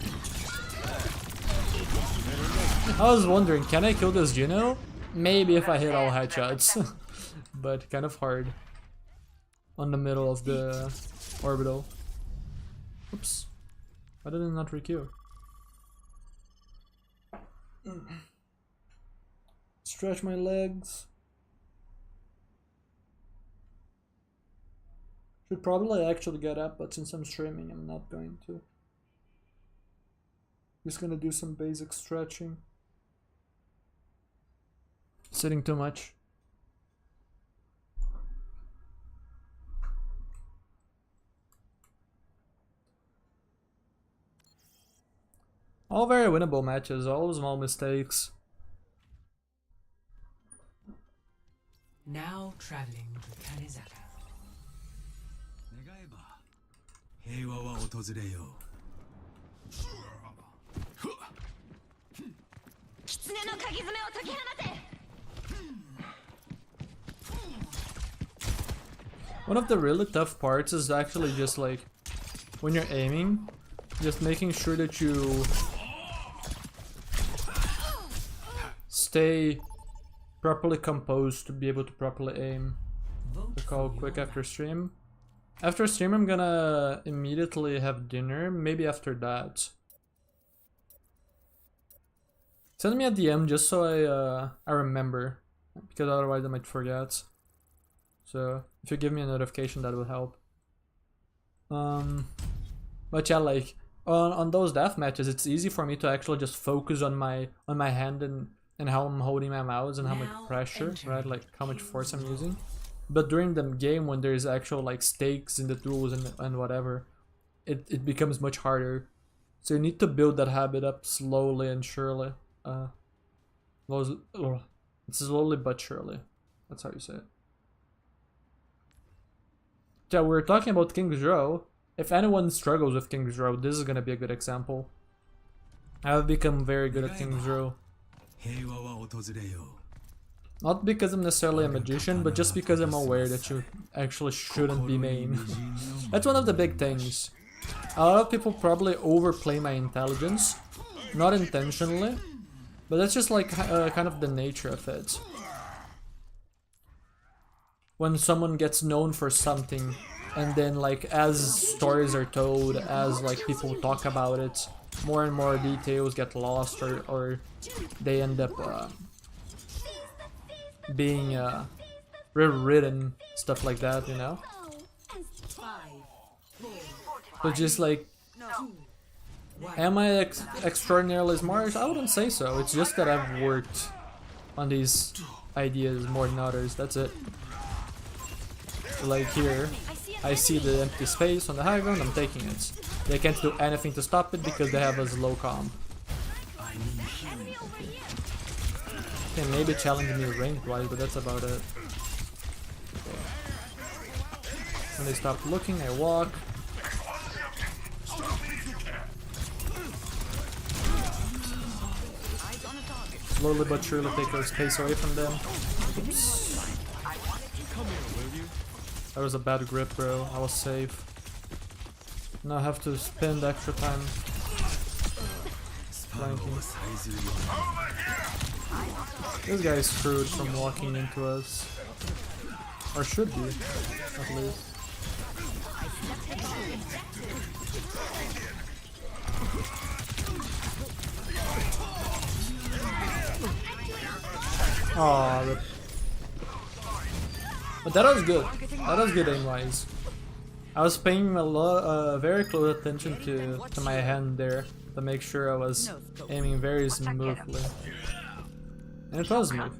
I was wondering, can I kill this Juno? Maybe if I hit all headshots. But kind of hard. On the middle of the orbital. Oops. Why did it not re-queue? Stretch my legs. Should probably actually get up, but since I'm streaming, I'm not going to. Just gonna do some basic stretching. Sitting too much. All very winnable matches, all small mistakes. Now traveling to Kanezaka. 願えば平和は訪れよう。狐の鍵爪を解き放て。 One of the really tough parts is actually just like when you're aiming, just making sure that you stay properly composed to be able to properly aim. To call quick after stream. After stream I'm gonna immediately have dinner, maybe after that. Send me a DM just so I remember, because otherwise I might forget. So if you give me a notification, that will help. But yeah, like on those death matches, it's easy for me to actually just focus on my hand and how I'm holding my mouse and how much pressure, right? Like how much force I'm using. But during the game, when there's actual like stakes in the duels and whatever, it becomes much harder. So you need to build that habit up slowly and surely. It's slowly but surely. That's how you say it. Yeah, we're talking about King's Row. If anyone struggles with King's Row, this is gonna be a good example. I've become very good at King's Row. 平和は訪れよう。 Not because I'm necessarily a magician, but just because I'm aware that you actually shouldn't be main. That's one of the big things. A lot of people probably overplay my intelligence, not intentionally, but that's just like kind of the nature of it. When someone gets known for something, and then like as stories are told, as like people talk about it, more and more details get lost, or they end up being rewritten, stuff like that, you know? So just like, am I extraordinarily smart? I wouldn't say so. It's just that I've worked on these ideas more than others, that's it. Like here, I see the empty space on the high ground, I'm taking it. They can't do anything to stop it because they have a slow comp. Okay, maybe challenge me ranked wise, but that's about it. Okay. When they stop looking, I walk. Slowly but surely take their space away from them. Oops. That was a bad grip, bro. I was safe. Now I have to spend extra time flanking. This guy is screwed from walking into us. Or should be, at least. Aw, but that was good. That was good aim-wise. I was paying a lot, very close attention to my hand there to make sure I was aiming very smoothly. And it was smooth.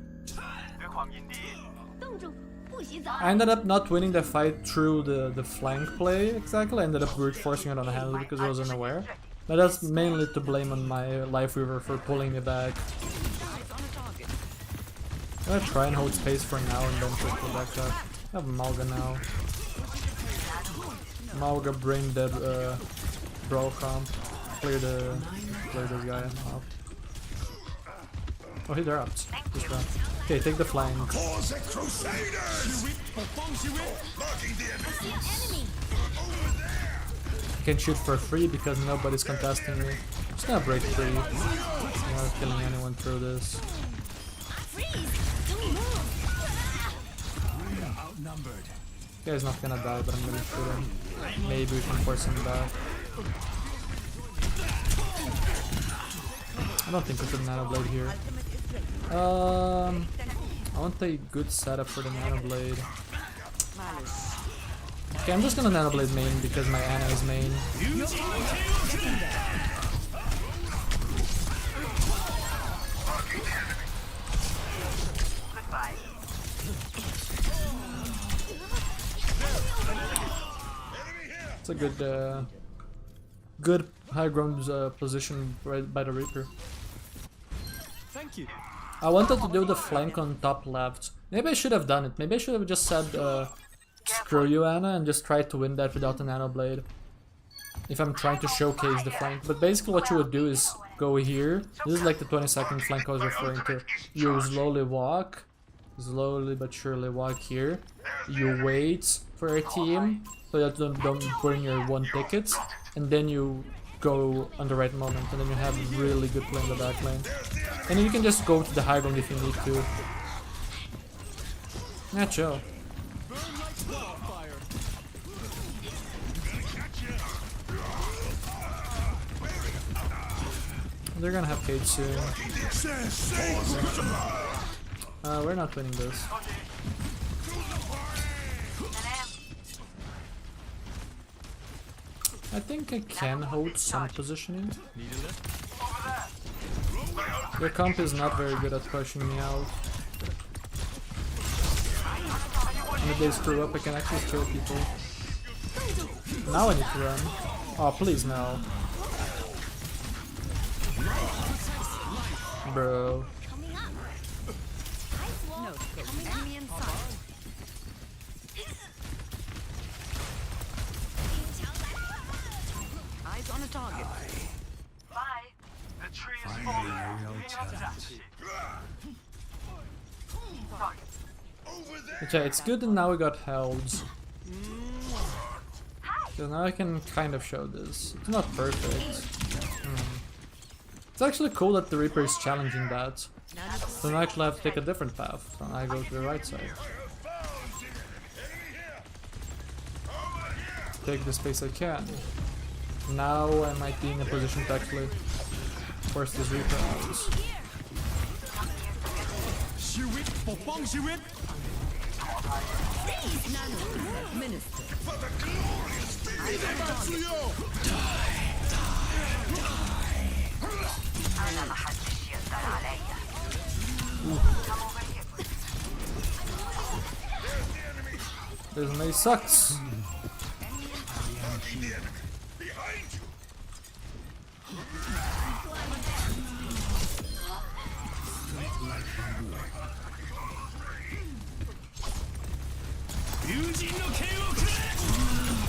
I ended up not winning the fight through the flank play exactly. I ended up brute forcing it on the hand because I was unaware. But that's mainly to blame on my Life Weaver for pulling me back. I'm gonna try and hold space for now and then quickly back up. I have Malga now. Malga brain dead brawl comp. Clear this guy off. Oh, they're out. Just run. Okay, take the flank. I can shoot for free because nobody's contesting me. Just gonna break free. I'm not killing anyone through this. Outnumbered. Guy's not gonna die, but I'm gonna shoot him. Maybe we can force him back. I don't think we should Nano Blade here. I want a good setup for the Nano Blade. Okay, I'm just gonna Nano Blade main because my Ana is main. It's a good high ground position right by the Reaper. Thank you. I wanted to do the flank on top left. Maybe I should have done it. Maybe I should have just said screw you, Ana, and just tried to win that without a Nano Blade. If I'm trying to showcase the flank. But basically what you would do is go here. This is like the 20-second flank I was referring to. You slowly walk. Slowly but surely walk here. You wait for a team so that you don't burn your one tickets. And then you go on the right moment. And then you have really good play in the back lane. And then you can just go to the high ground if you need to. Yeah, chill. They're gonna have Cage soon. We're not winning this. I think I can hold some positioning. Your comp is not very good at pushing me out. And if they screw up, I can actually kill people. Now I need to run. Oh, please no. Bro. Eyes on a target. Bye. The tree is falling. Okay, it's good that now we got helds. So now I can kind of show this. It's not perfect. It's actually cool that the Reaper is challenging that. So now I actually have to take a different path. So I go to the right side. Take the space I can. Now I might be in a position to actually force this Reaper out. Minister. This May sucks.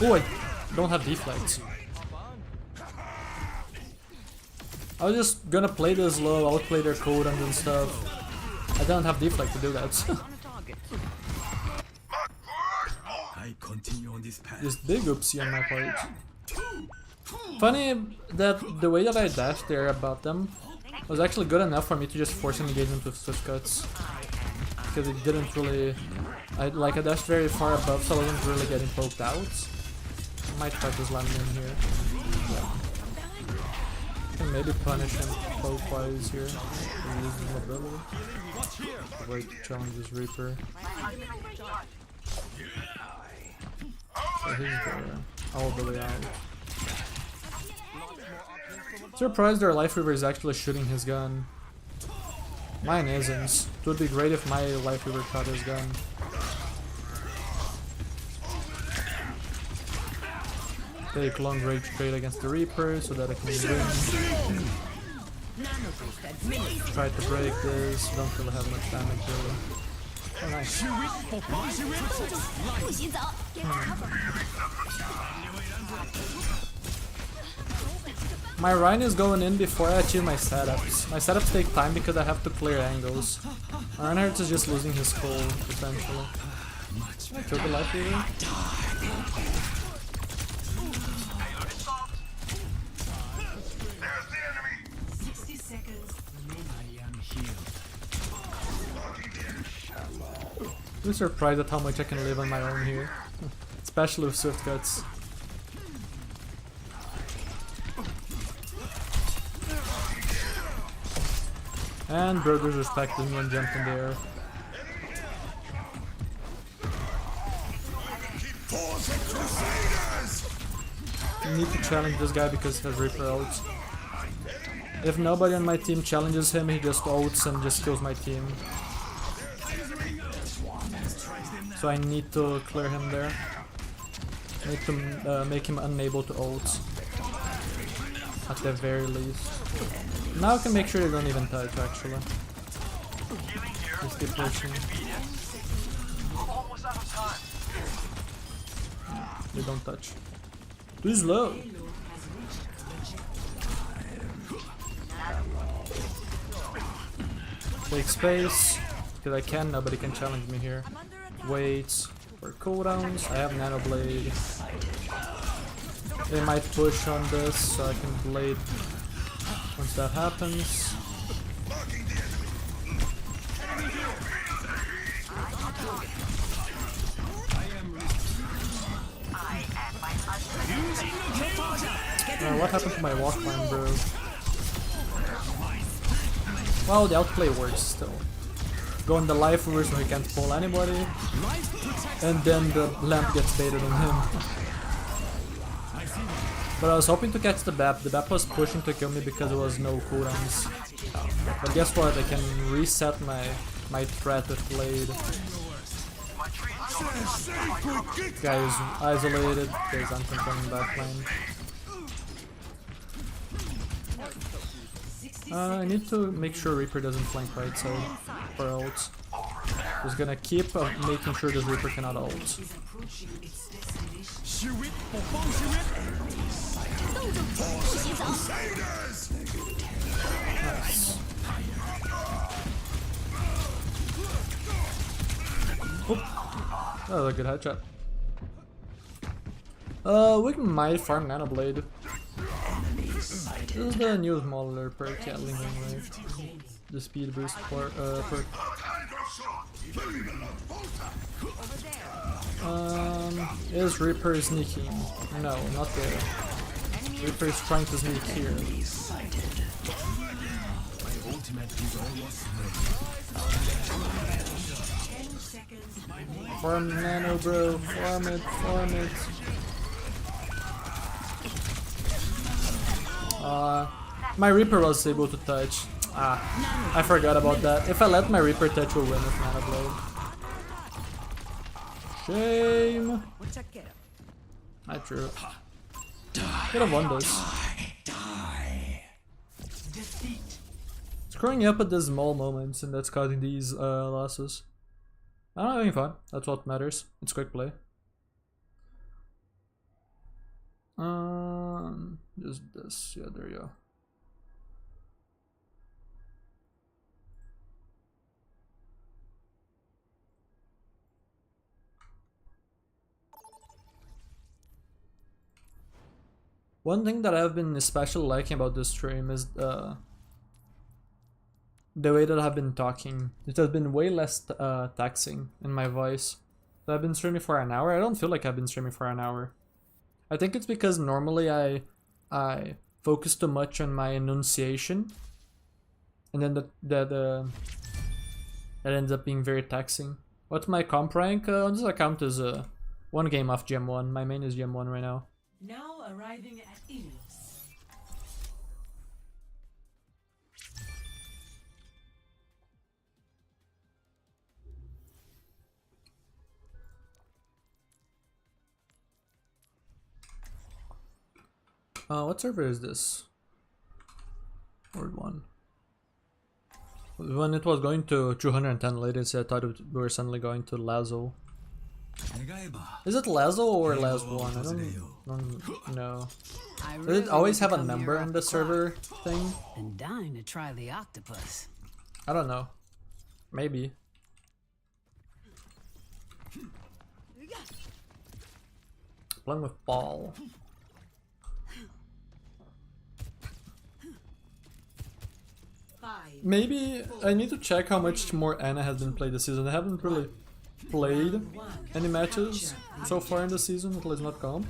Oh, I don't have deflects. I was just gonna play this low, outplay their cooldown and stuff. I don't have deflect to do that. I continue on this path. Just big oopsie on my part. Funny that the way that I dashed there above them was actually good enough for me to just force an engagement with swift cuts. Because it didn't really... I dashed very far above, so I wasn't really getting poked out. I might try to slam him here. Yeah. Can maybe punish him poke-wise here. Use his mobility. Avoid to challenge this Reaper. So he's there. All the way out. Surprised their Life Weaver is actually shooting his gun. Mine isn't. It would be great if my Life Weaver shot his gun. Take long range trade against the Reaper so that I can win. Try to break this. Don't really have much damage really. Oh, nice. My Rhine is going in before I achieve my setups. My setups take time because I have to clear angles. Reinhardt is just losing his skull, essentially. Can I kill the Life Weaver? I'm surprised at how much I can live on my own here. Especially with Swift Cuts. And Brothers respected me and jumped in the air. I need to challenge this guy because he has Reaper ults. If nobody on my team challenges him, he just ults and just kills my team. So I need to clear him there. I need to make him unable to ult. At the very least. Now I can make sure they don't even touch actually. Just keep pushing. Almost out of time. They don't touch. Too slow! Take space. Because I can, nobody can challenge me here. Wait for cooldowns. I have Nano Blade. They might push on this, so I can blade once that happens. What happened to my walk line, bro? Well, the outplay works still. Go in the life reverse so he can't pull anybody, and then the lamp gets baited on him. But I was hoping to catch the BAP. The BAP was pushing to kill me because there was no cooldowns. But guess what? I can reset my threat with Blade. Guy is isolated. There's Anthem coming back lane. I need to make sure Reaper doesn't flank right side for ults. Just gonna keep making sure this Reaper cannot ult. Nice. Oop. That was a good headshot. We might farm Nano Blade. This is the new smaller perk, yeah, lingering wave. The speed boost perk. Is Reaper sneaking? No, not there. Reaper is trying to sneak here. Farm Nano, bro. Farm it, farm it. My Reaper was able to touch. I forgot about that. If I let my Reaper touch, we'll win with Nano Blade. Shame. I drew. Could have won this. Screwing up at the small moments, and that's causing these losses. I'm having fun. That's what matters. It's quick play. Just this. Yeah, there you go. One thing that I've been especially liking about this stream is the way that I've been talking. It has been way less taxing in my voice. So I've been streaming for an hour. I don't feel like I've been streaming for an hour. I think it's because normally I focus too much on my enunciation, and then that ends up being very taxing. What's my comp rank on this account is 1 game off GM1. My main is GM1 right now. Now arriving at Ilios. What server is this? Word 1. When it was going to 210 latency, I thought we were suddenly going to Lazo. Is it Lazo or Laz1? I don't know. Does it always have a number in the server thing? And dying to try the octopus. I don't know. Maybe. Playing with ball. Maybe I need to check how much more Ana has been played this season. I haven't really played any matches so far in the season, at least not comp.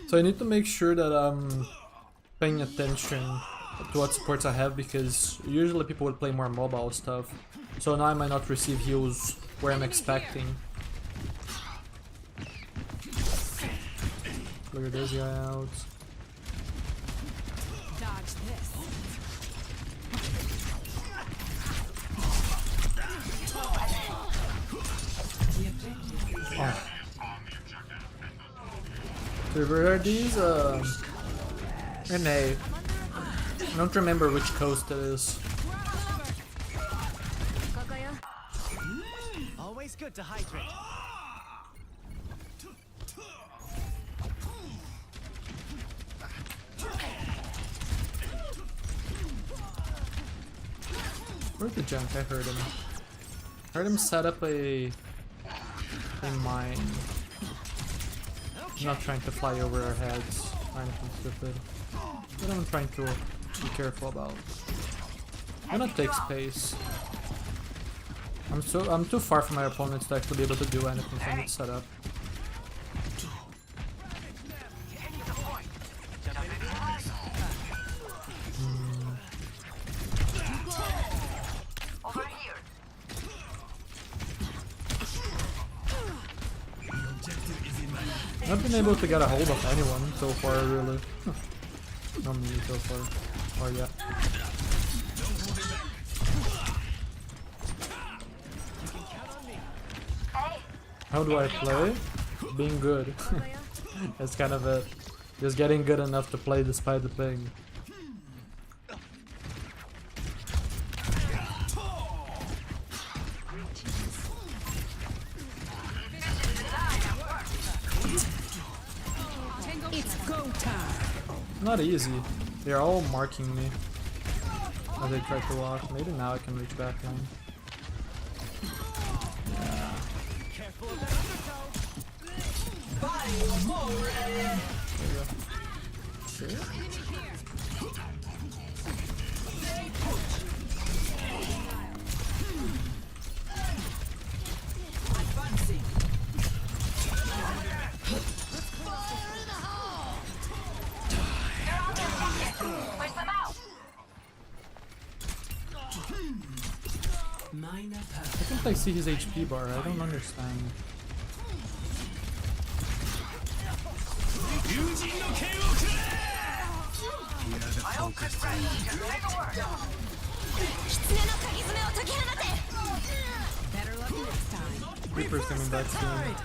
So I need to make sure that I'm paying attention to what supports I have, because usually people would play more mobile stuff. So now I might not receive heals where I'm expecting. Look at this guy out. Dodge this. Oh. So where are these? Renee. I don't remember which coast it is. Always good to hydrate. Where's the junk? I heard him. Heard him set up a mine. I'm not trying to fly over our heads or anything stupid. But I'm trying to be careful about. I'm gonna take space. I'm too far from my opponents to actually be able to do anything from its setup. Over here. I've not been able to get a hold of anyone so far, really. Not me so far. Or yeah. How do I play? Being good. That's kind of it. Just getting good enough to play despite the ping. It's go time. Not easy. They're all marking me as they try to walk. Maybe now I can reach back line. There you go. See? Push them out. I think I see his HP bar. I don't understand. Better luck next time. Reaper's coming back soon.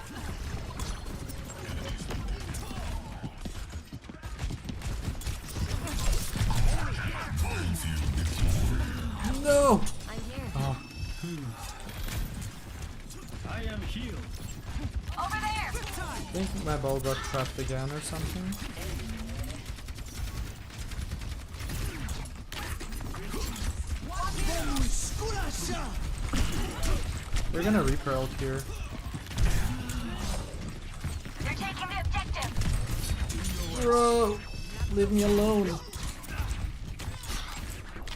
No! Oh. I am healed. Over there. I think my ball got trapped again or something. We're gonna Reaper out here. They're taking the objective. Bro! Leave me alone.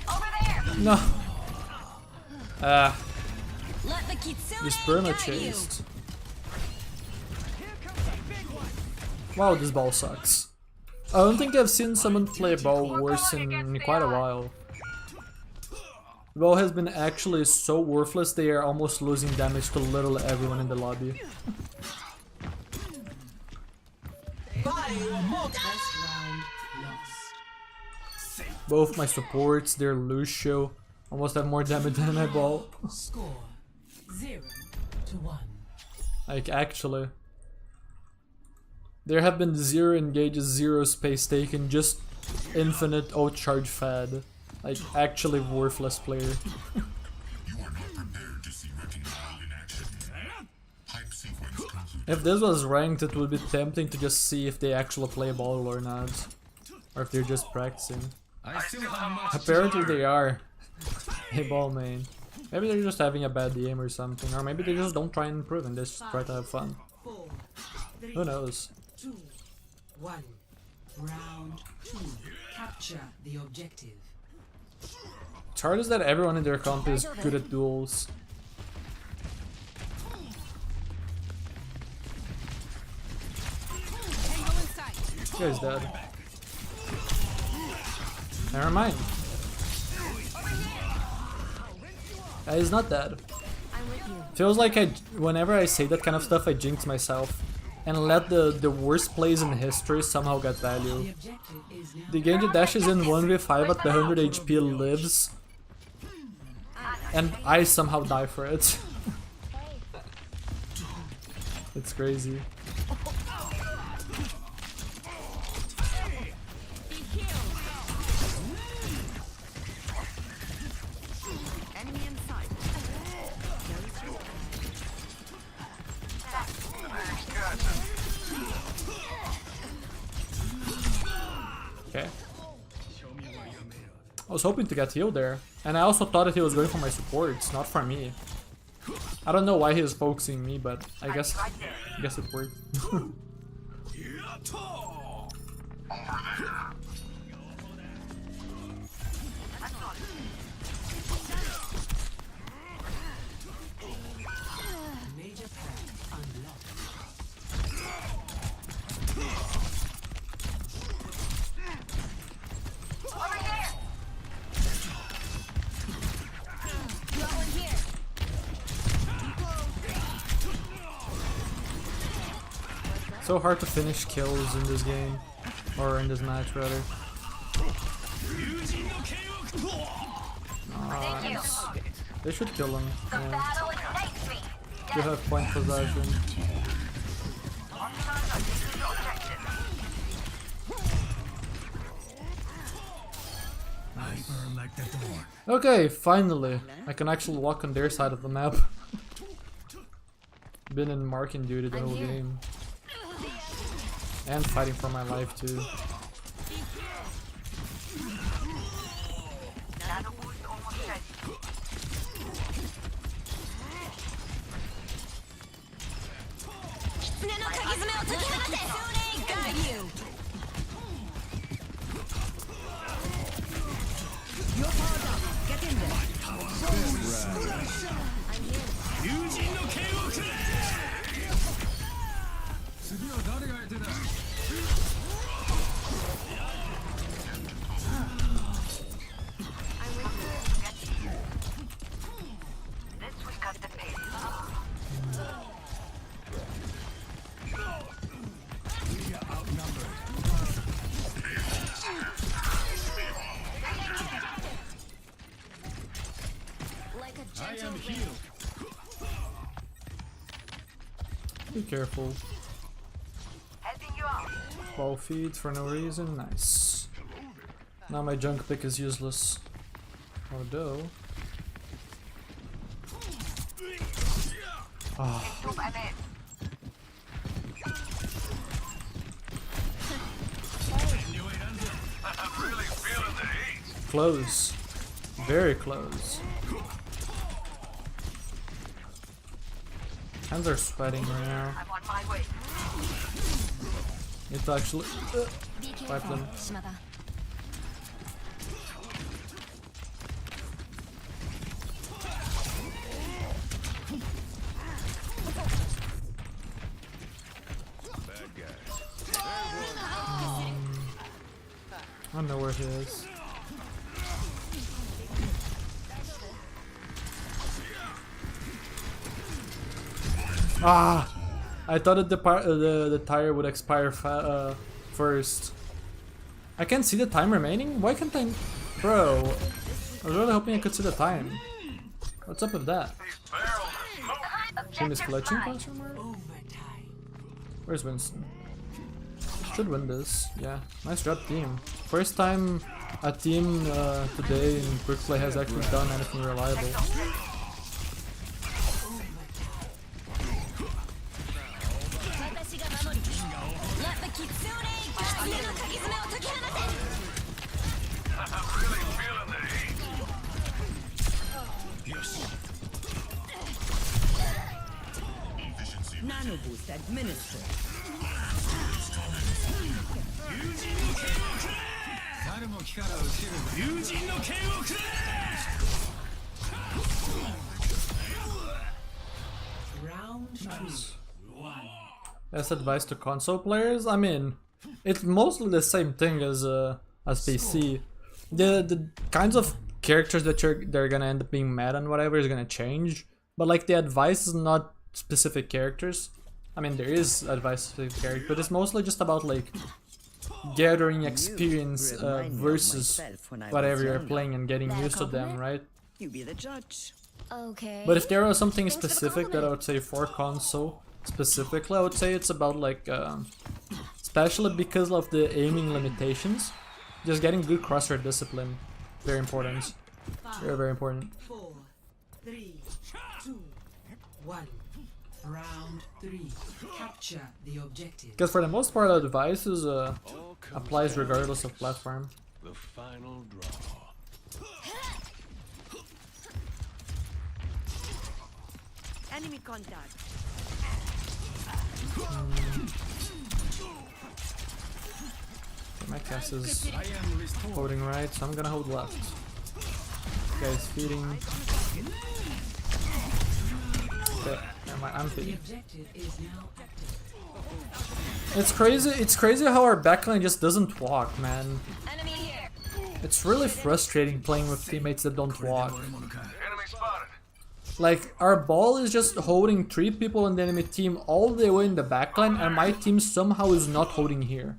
Over there. No! Ah, Let the kitsune he's perma guide you. chased. Wow, this ball sucks. I don't think I've seen someone play a ball worse in quite a while. The ball has been actually so worthless they are almost losing damage to literally everyone in the lobby. Both my supports, their Lucio, almost have more damage than my ball. Score 0-1. Like, actually. There have been 0 engages, 0 space taken, just infinite outcharge fad. Like, actually worthless player. You are not prepared to see Wrecking Ball in action. Hype sequence concluded. If this was ranked, it would be tempting to just see if they actually play ball or not. Or if they're just practicing. I still have much Apparently to learn. they are. Hey, ball main. Maybe they're just having a bad game or something. Or maybe they just don't try and improve and just try to have fun. 4, 3, Who knows? 2, 1. Round 2. Capture the objective. It's hard is that everyone in their comp is good at duels. This guy's dead. Never mind. He's not dead. Feels like whenever I say that kind of stuff, I jinx myself. And let the worst plays in history somehow get value. The Genji dashes in 1v5 at the 100 HP lives. And I somehow die for it. It's crazy. Okay. I was hoping to get healed there. And I also thought that he was going for my supports, not for me. I don't know why he was focusing me, but I guess it worked. Major path unlocked. Over here. Got one here. So hard to finish kills in this game, or in this match rather. Nice. They should kill him. The Yeah. battle ignites me. You have point possession. I burn like the door. Okay, finally, I can actually walk on their side of the map. Been in marking duty the whole game. And fighting for my life too. Got you. You're powered up. Get in there. I'm here. 次は誰が相手だ Like a gentle wind. Be careful. 12 feet for no reason, nice. Now my junk pick is useless. Although... Ah. I'm really feeling the heat. Close. Very close. Hands are sweating right now. I'm on my way. Need to actually Be wipe careful, them. Shimada. I don't know where he is. Ah! I thought that the tire would expire first. I can't see the time remaining? Why can't I... Bro, I was really hoping I could see the time. What's up with that? These barrels are smoking. Team is clutching? Question mark? Overtime. Where's Winston? Should win this. Yeah, nice job, team. First time a team today in quick play has actually done anything reliable. I'm really feeling the heat. Nano boost administered. 誰も力を受ける友人の剣をくれ Round two. Best advice to console players? I mean, it's mostly the same thing as PC. The kinds of characters that they're gonna end up being mad and whatever is gonna change, but like the advice is not specific characters. I mean, there is advice specific characters, but it's mostly just about like gathering experience versus whatever you're playing and getting used to them, right? You be the judge. Okay. But if there was something Thanks for the specific that I would say for console specifically, I would say it's about like, especially because of the aiming limitations, just getting good crosshair discipline, very important, very very important. 4, 3, 2, 1. Round 3. Capture the objective. Because for the most part, advice is applies regardless of platform. The final draw. Enemy contact. My cast is holding right, so I'm gonna hold left. Guys feeding. Okay, never mind, I'm The feeding. objective is now active. It's crazy how our backline just doesn't walk, man. Enemy here. It's really frustrating playing with teammates that don't walk. Enemy spotted. Like, our ball is just holding 3 people in the enemy team all the way in the backline, and my team somehow is not holding here.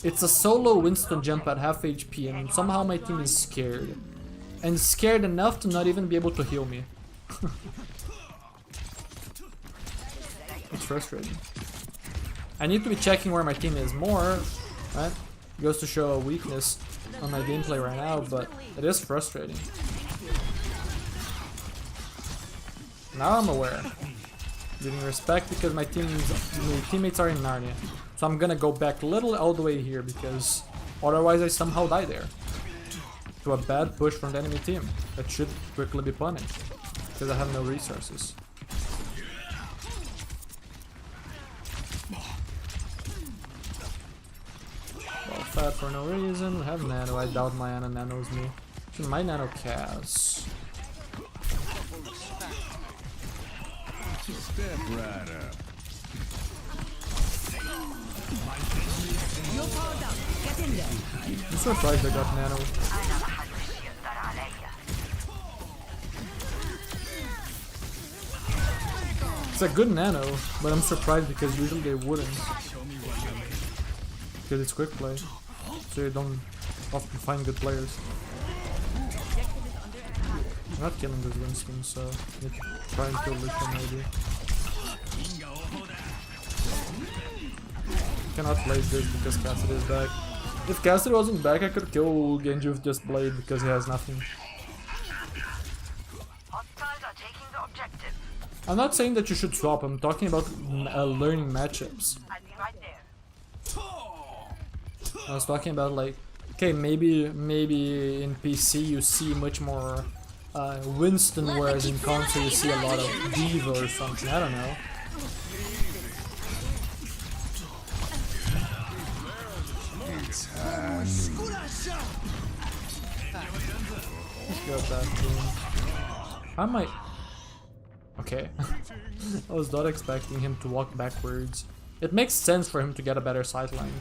It's a solo Winston jump at half HP, and somehow my team is scared. And scared enough to not even be able to heal me. It's frustrating. I need to be checking where my team is more, right? Goes to show a weakness on my gameplay right now, but it is frustrating. Now I'm aware. Giving respect because my teammates are in Narnia. So I'm gonna go back a little all the way here because otherwise I somehow die there. To a bad push from the enemy team that should quickly be punished because I have no resources. Well, fat for no reason. We have nano. I doubt my Ana nanos me. My nano casts. Step right up. You're powered up. Get in there. I'm surprised I got nano. It's a good nano, but I'm surprised because usually they wouldn't. Because it's quick play, so you don't often find good players. I'm not killing this Winston, so I need to try and kill Lucian maybe. Cannot blade this because Cassidy is back. If Cassidy wasn't back, I could kill Genji with just blade because he has nothing. Hostiles are taking the objective. I'm not saying that you should swap, I'm talking about learning matchups. I'll be right there. I was talking about like, okay, maybe in PC you see much more Winston, whereas in console you see a lot of Diva or something, I don't know. Let's go back to him. I might... Okay. I was not expecting him to walk backwards. It makes sense for him to get a better sightline.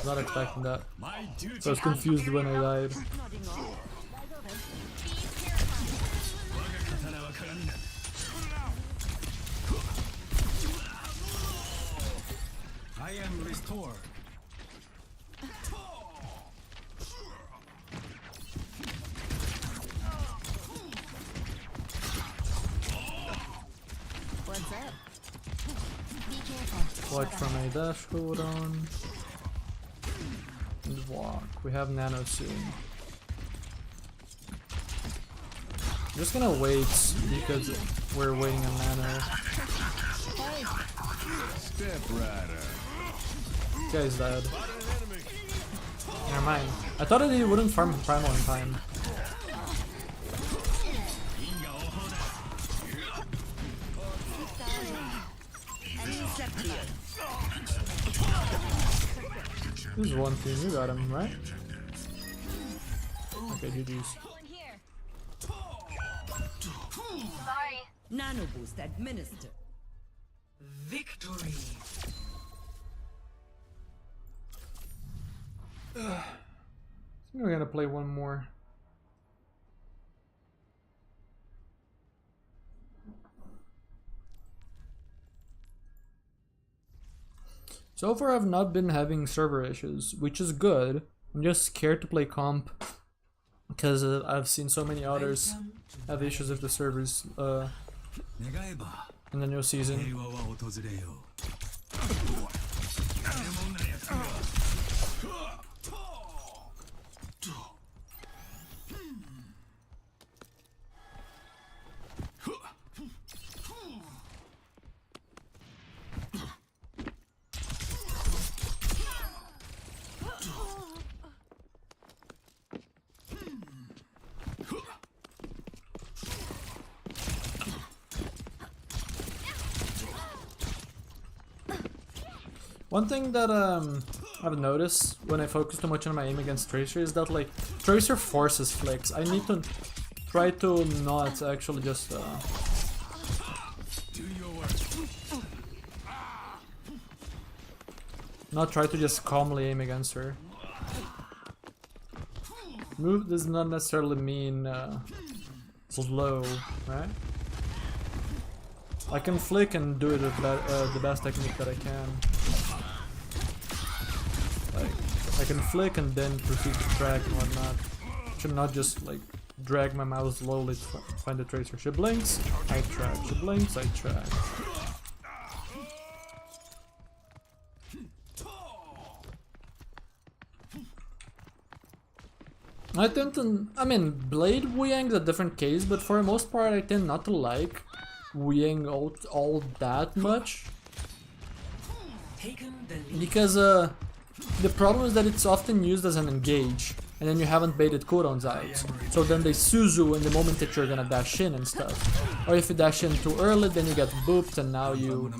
Not expecting that. So I was confused when I died. I am restored. What's up? Be careful. Watch from a dash, hold on. And walk. We have nano soon. I'm just gonna wait because we're waiting on nano. Step right up. Guy's dead. Never mind. I thought that he wouldn't farm primal in time. Enemy set here. This is one team, you got him, right? Okay, GG's. Sorry. Nano boost administered. Victory. I think we're gonna play one more. So far I've not been having server issues, which is good. I'm just scared to play comp because I've seen so many others have issues with the servers 願えば in the new season. 平和は訪れよう One thing that I've noticed when I focus too much on my aim against Tracer is that like Tracer forces flicks. I need to try to not actually just Do your work. not try to just calmly aim against her. Move does not necessarily mean slow, right? I can flick and do it with the best technique that I can. Like, I can flick and then proceed to drag and whatnot. Should not just like drag my mouse slowly to find the Tracer. She blinks, I track. She blinks, I track. I tend to, I mean, Blade Wu Yang's a different case, but for the most part I tend not to like Wu Yang all that much. Taken the lead. Because the problem is that it's often used as an engage, and then you haven't baited cooldowns out. So then they Suzu in the moment that you're gonna dash in and stuff. Or if you dash in too early, then you get booped and now you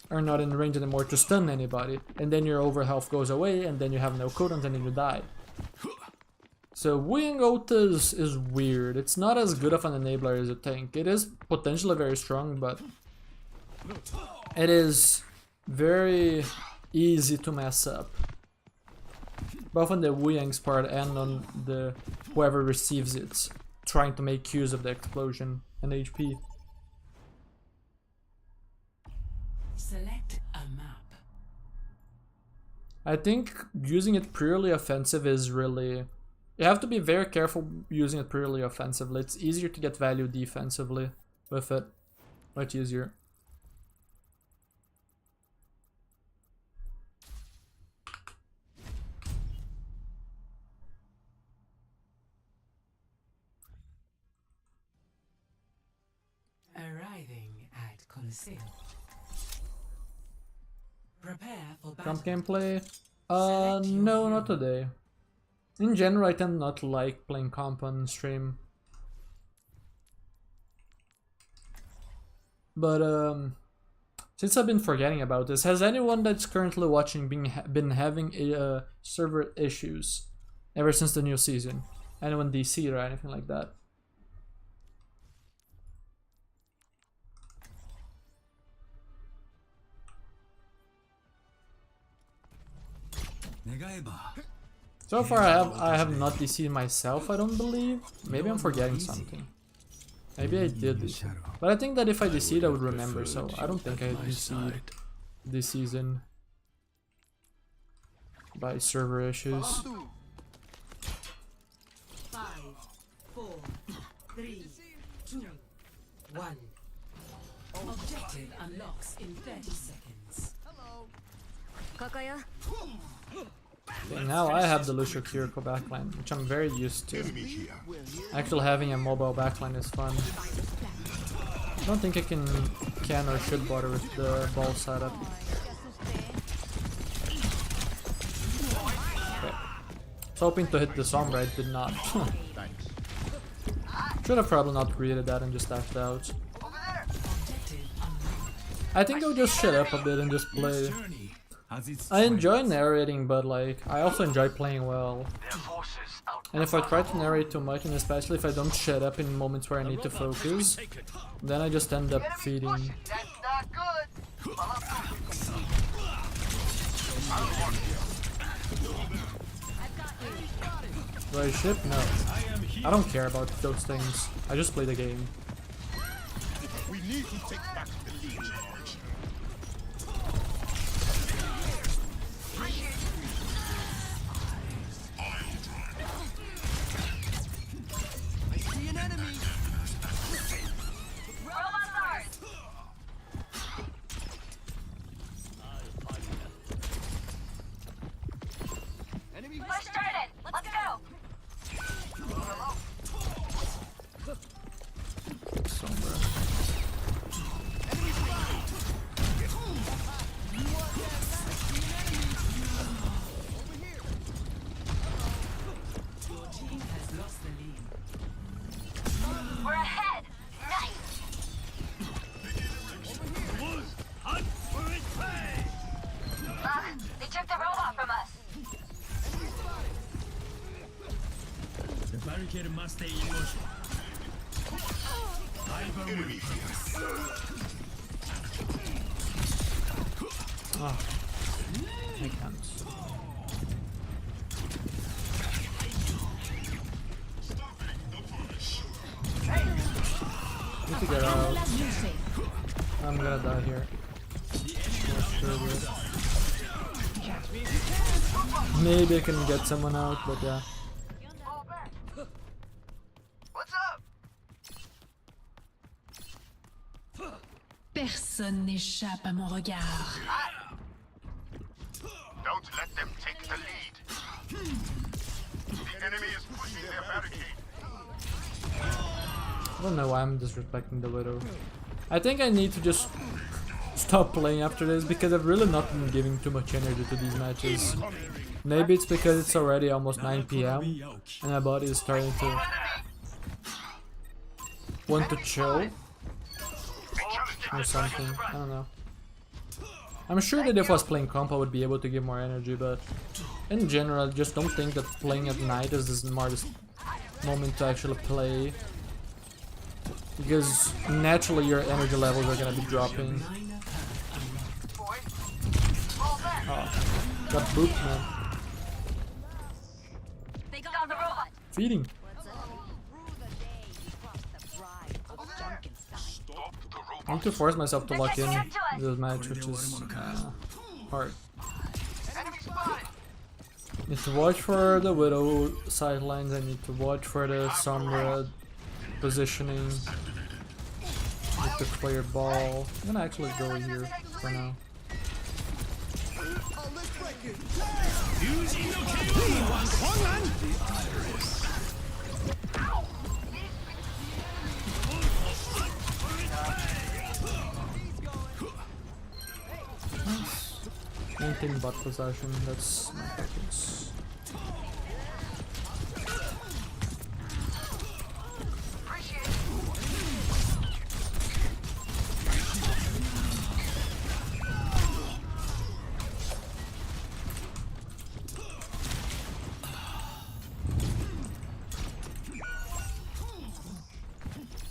are not in range anymore to stun anybody. And then your over health goes away, and then you have no cooldowns and then you die. So Wu Yang ult is weird. It's not as good of an enabler as you think. It is potentially very strong, but it is very easy to mess up. Both on the Wu Yang's part and on the whoever receives it, trying to make use of the explosion and HP. Select a map. I think using it purely offensive is really... You have to be very careful using it purely offensively. It's easier to get value defensively with it. Much easier. Arriving at Coliseum. Prepare for battle. Comp gameplay? No, not today. In general, I tend not to like playing comp on stream. But since I've been forgetting about this, has anyone that's currently watching been having server issues ever since the new season? Anyone DC or anything like that? So far I have not DC'd myself, I don't believe. Maybe I'm forgetting something. Maybe I did it. But I think that if I DC'd I would remember, so I don't think I DC'd this season by server issues. 5, 4, 3, 2, 1. Objective unlocks in 30 seconds. Okay, now I have the Lucio Kiriko backline, which I'm very used to. Actually having a mobile backline is fun. I don't think I can or should bother with the ball setup. Okay. I was hoping to hit the Sombra, I did not. Should have probably not created that and just dashed out. I think I'll just shut up a bit and just play. I enjoy narrating, but like, I also enjoy playing well. And if I try to narrate too much, and especially if I don't shut up in moments where I need to focus, then I just end up feeding. That's not good. Do I ship? No. I don't care about those things. I just play the game. We need to take back the lead. I see an enemy. Robot guard. Enemy. Push started. Let's go. Somewhere. Your team has lost the lead. We're ahead. Nice. They took the robot from us. The barricade must stay in motion. Enemy here. Ah, I can't. Need to get out. I'm gonna die here. For sure, dude. Maybe I can get someone out, but yeah. What's up? Personne n'échappe à mon regard. Don't let them take the lead. The enemy is pushing their barricade. I don't know why I'm disrespecting the Widow. I think I need to just stop playing after this because I've really not been giving too much energy to these matches. Maybe it's because it's already almost 9 PM and my body is starting to want to chill or something. I don't know. I'm sure that if I was playing comp I would be able to give more energy, but in general I just don't think that playing at night is the smartest moment to actually play. Because naturally your energy levels are gonna be dropping. Oh, got booped, man. They got the robot. Feeding. I need to force myself to lock in this match, which is hard. Need to watch for the Widow sidelines, I need to watch for the Sombra positioning. Need to clear ball. I'm gonna actually go here for now. Anything but possession, that's my focus.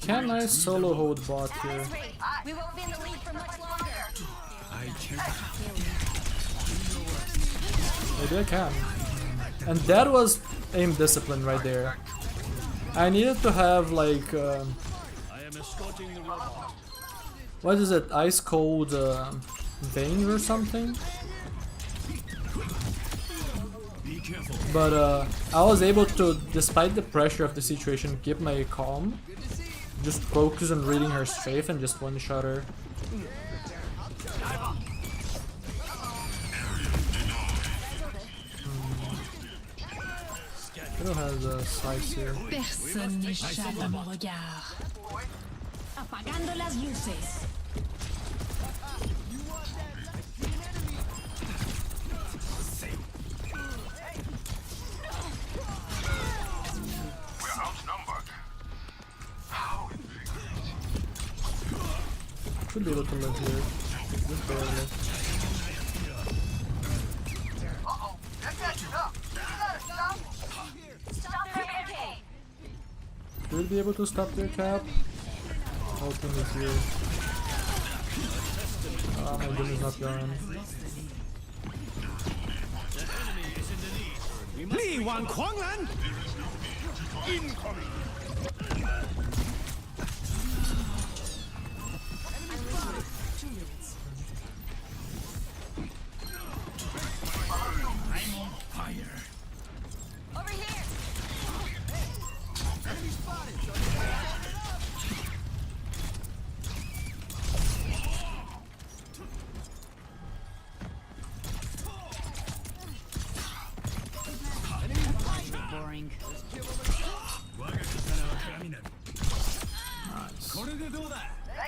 Can I solo hold bot here? We won't be in the lead for much longer. Maybe I can. And that was aim discipline right there. I needed to have like what is it? Ice cold veins or something? But I was able to, despite the pressure of the situation, keep my calm. Just focus on reading her strafe and just one-shot her. Widow has a slice here. Personne n'échappe à mon regard. Apagando las luces. We're outnumbered. How invigorating. Should be able to live here. Just barely. Uh-oh. That's up. Stop the barricade. Should be able to stop their cap. Whole team is here. My gun is not going. 力挽狂澜。 Over here. Boring.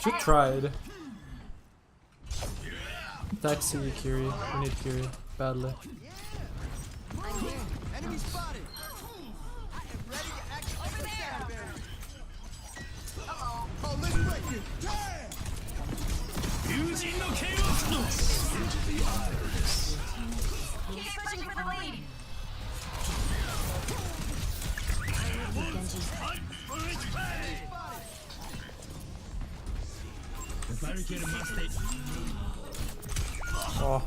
She tried. Taxi Kiri. We need Kiri badly. Enemy spotted. I am ready to activate the sound barrier. Oh, let's break it. Damn! 友人の KO Keep pushing for the lead. Oh.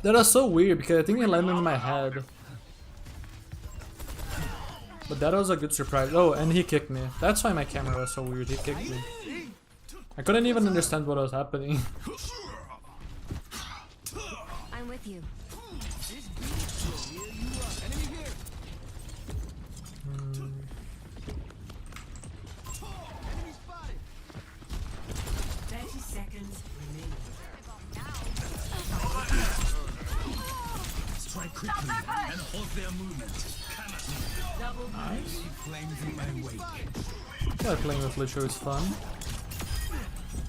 That was so weird because I think it landed in my head. But that was a good surprise. Oh, and he kicked me. That's why my camera was so weird. He kicked me. I couldn't even understand what was happening. I'm with you. Enemy here. Enemy spotted. 30 seconds remaining. Strike quickly and hold their movement. Double Nice. Flames in my wake. Yeah, playing with Licho is fun.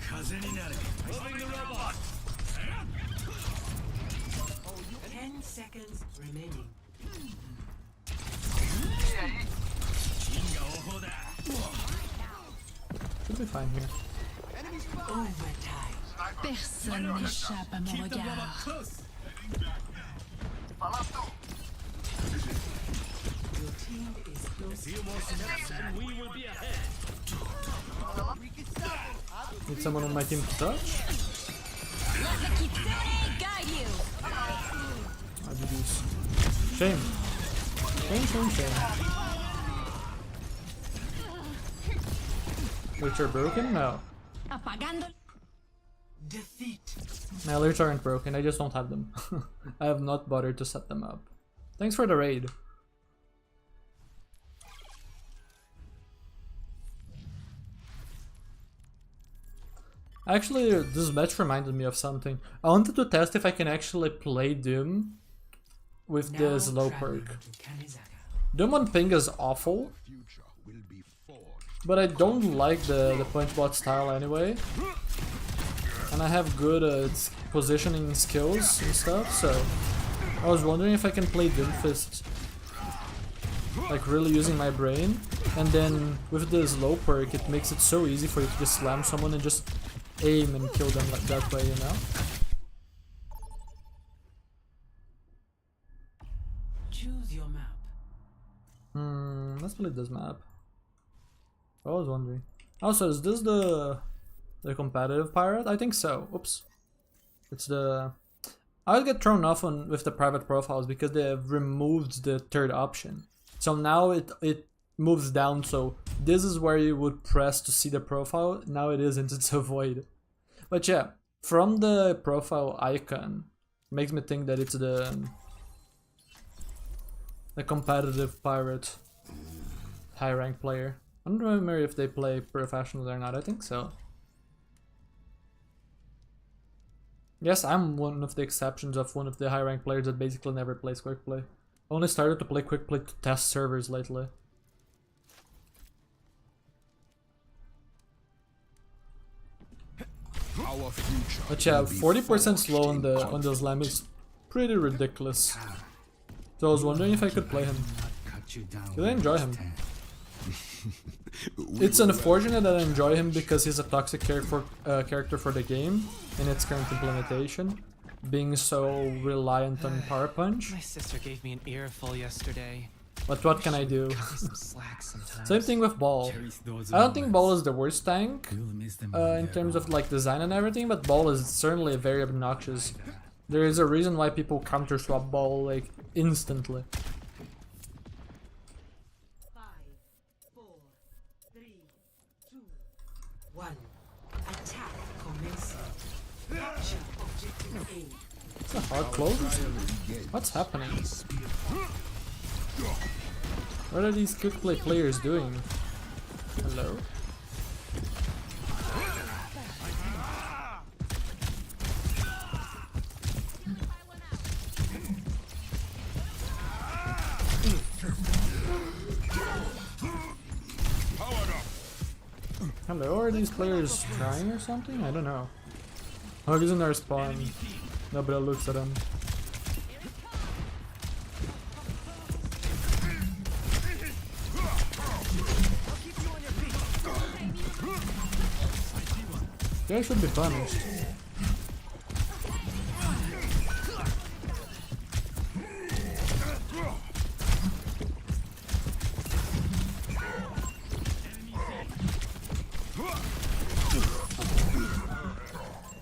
風になれ。Moving the robot. 10 seconds remaining. 因果応報だ。 Should be fine here. Enemy spotted. Overtime. Personne n'échappe à mon Keep the robot regard. close. Your team is close. Few more snaps and we will be ahead. We can stop him. Need someone on my team to touch? Let the Kitsune guide you. I do this. Shame. Shame. Which are broken? No. Apagando. Defeat. My alerts aren't broken, I just don't have them. I have not bothered to set them up. Thanks for the raid. Actually, this match reminded me of something. I wanted to test if I can actually play Doom with Now this low traveling perk. to Kanizaka. Doom on ping is awful, but I don't like the punch bot style anyway. And I have good positioning skills and stuff, so I was wondering if I can play Doomfist, like really using my brain. And then with this low perk, it makes it so easy for you to just slam someone and just aim and kill them like that way, you know? Choose your map. Let's play this map. I was wondering. Also, is this the competitive pirate? I think so. Oops. It's the... I get thrown off on with the private profiles because they have removed the third option. So now it moves down, so this is where you would press to see the profile. Now it isn't, it's a void. But yeah, from the profile icon, makes me think that it's the competitive pirate high rank player. I don't remember if they play professionals or not, I think so. Yes, I'm one of the exceptions of one of the high rank players that basically never plays quick play. I only started to play quick play to test servers lately. But yeah, 40% slow on the slam is pretty ridiculous. So I was wondering if I could play him. Because I enjoy him. It's unfortunate that I enjoy him because he's a toxic character for the game in its current implementation, being so reliant on power punch. My sister gave me an earful yesterday. But what can I do? Cut me some slack sometimes. Same thing with Ball. I don't think Ball is the worst tank in terms of like design and everything, but Ball is certainly very obnoxious. There is a reason why people counter swap Ball like instantly. It's a hard close. What's happening? What are these quick play players doing? Hello? Hello, are these players trying or something? I don't know. Hug is in their spawn. Nobody looks at him. You guys should be punished.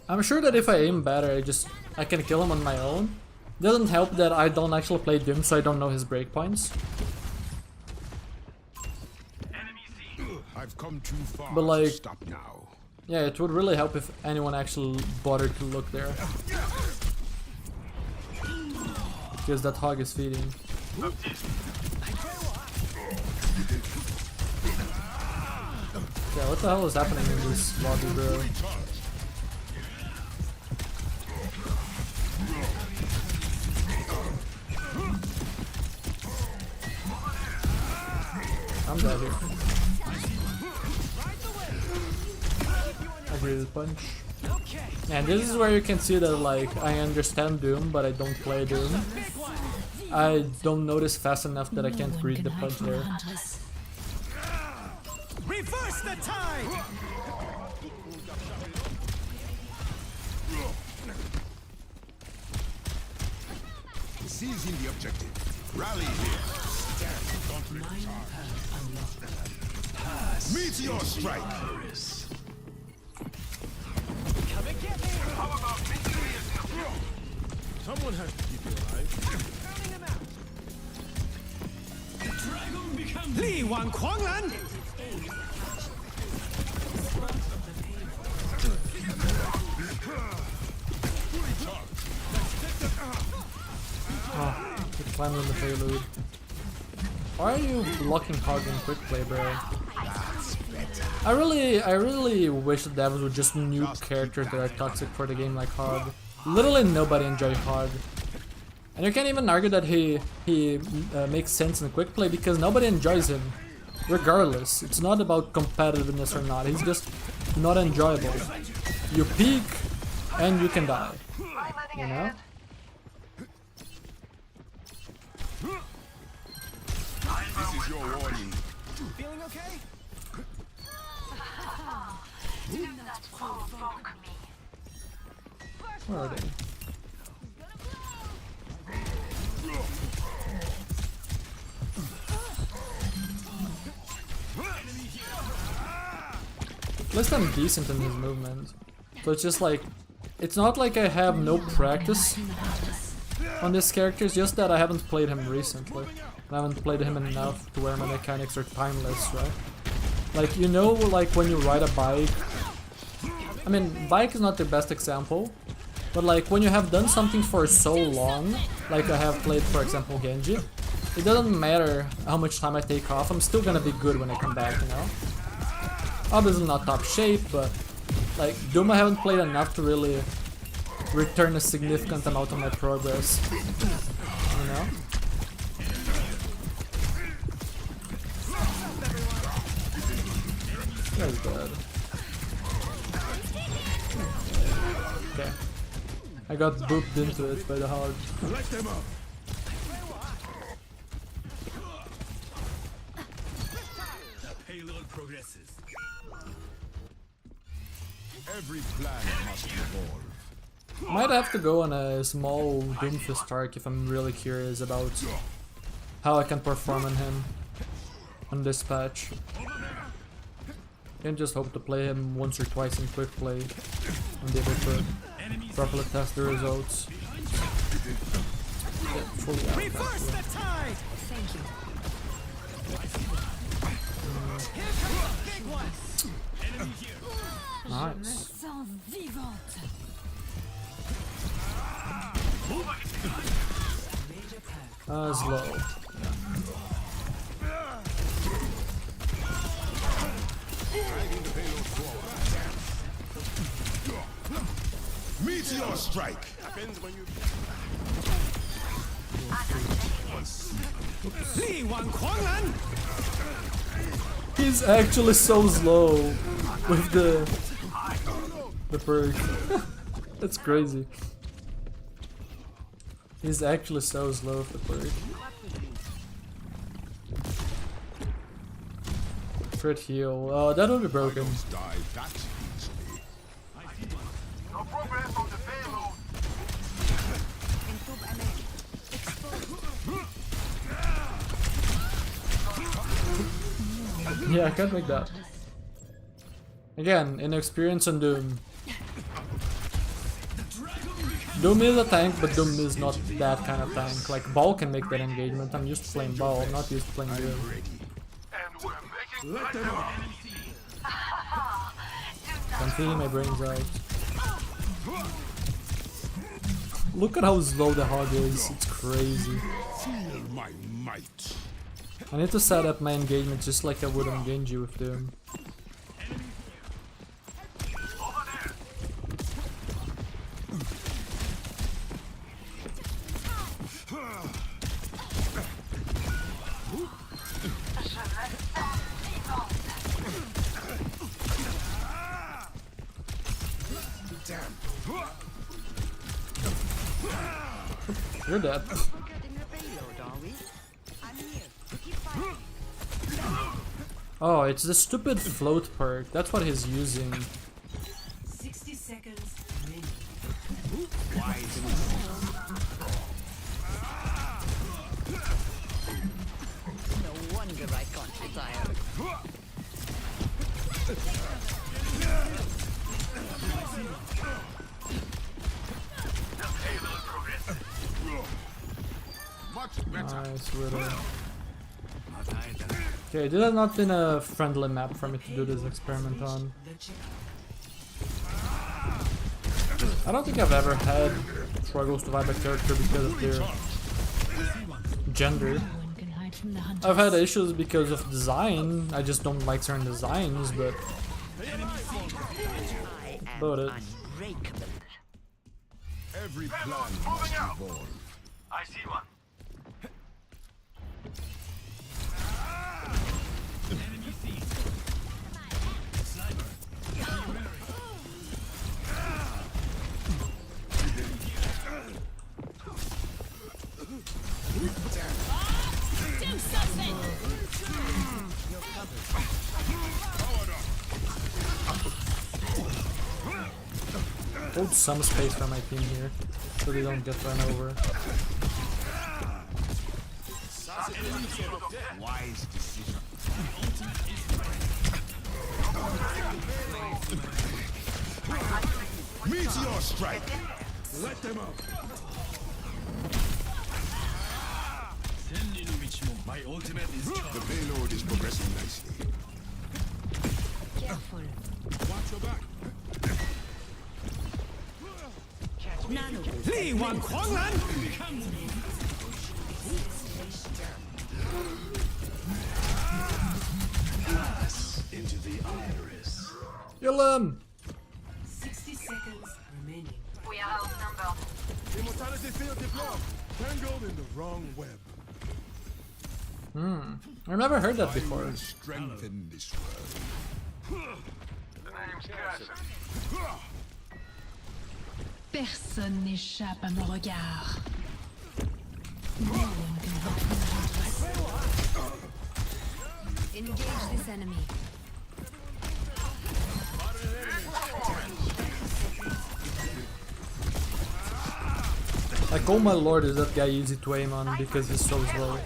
I'm sure that if I aim better, I can kill him on my own. Doesn't help that I don't actually play Doom, so I don't know his breakpoints. I've come too far. But like, to stop now. yeah, it would really help if anyone actually bothered to look there. Because that hog is feeding. Yeah, what the hell is happening in this lobby, bro? I'm dead here. Agreed punch. And this is where you can see that like I understand Doom, but I don't play Doom. I don't notice fast enough that I can't read the punch there. Reverse the tide! Seizing the objective. Rally here. Meteor strike. Come and get me! How about victory is the objective? Someone has to keep you alive. Burning him out! Li Wang Kuanglan! Oh, he climbed on the payload. Why are you blocking hog in quick play, bro? I really wish the devs would just nuke characters that are toxic for the game like Hog. Literally nobody enjoys Hog. And you can't even argue that he makes sense in quick play because nobody enjoys him. Regardless, it's not about competitiveness or not, he's just not enjoyable. You peek and you can die. You know? This is your warning. Feeling okay? Do not provoke me. Where are they? At least I'm decent in his movement. So it's just like, it's not like I have no practice on this character, it's just that I haven't played him recently. I haven't played him enough to where my mechanics are timeless, right? Like, you know, like when you ride a bike, I mean, bike is not the best example, but like when you have done something for so long, like I have played, for example, Genji, it doesn't matter how much time I take off, I'm still gonna be good when I come back, you know? Obviously not top shape, but like Doom I haven't played enough to really return a significant amount of my progress, you know? That's bad. Okay. I got booped into it by the hog. Let them up. Payload progresses. Every plan must evolve. Might have to go on a small Doomfist arc if I'm really curious about how I can perform on him on this patch. Can just hope to play him once or twice in quick play and be able to properly test the results. Get fully out. Reverse the tide! Thank you. Here comes the big one! Nice. Sens vivante. As low. Meteor strike. He's actually so slow with the perk. That's crazy. He's actually so slow with the perk. Crit heal. Oh, that would be broken. Die that easily. No progress on the payload. Yeah, I can't make that. Again, inexperience on Doom. Doom is a tank, but Doom is not that kind of tank. Like, Ball can make that engagement. I'm used to playing Ball, I'm not used to playing Doom. And we're making let them up. I'm feeling my brains out. Look at how slow the hog is, it's crazy. Feel my might. I need to set up my engagement just like I would on Genji with Doom. You're dead. Oh, it's the stupid float perk. That's what he's using. 60 seconds remaining. No wonder I can't retire. Much better. Nice, Widow. Okay, this has not been a friendly map for me to do this experiment on. The check. I don't think I've ever had struggles to vibe a character because of their gender. No one can hide from the hunters. I've had issues because of design. I just don't like certain designs, but I am About it. unbreakable. Every plan must evolve. I see one. Do something! hold some space for my team here, so they don't get run over. Wise decision. Meteor strike. Let them up. My ultimate is The payload is progressing nicely. Careful. Watch your back. Nano. 力挽狂澜。 into the iris. Kill him! 60 seconds remaining. We are outnumbered. Immortality field deployed. Tangled in the wrong web. I've never heard that before. Strengthen this world. The name's Cassie. Personne n'échappe à mon regard. No one can hide from the hunters. Engage this enemy. Like, oh my lord, is that guy easy to aim on because he's so slow.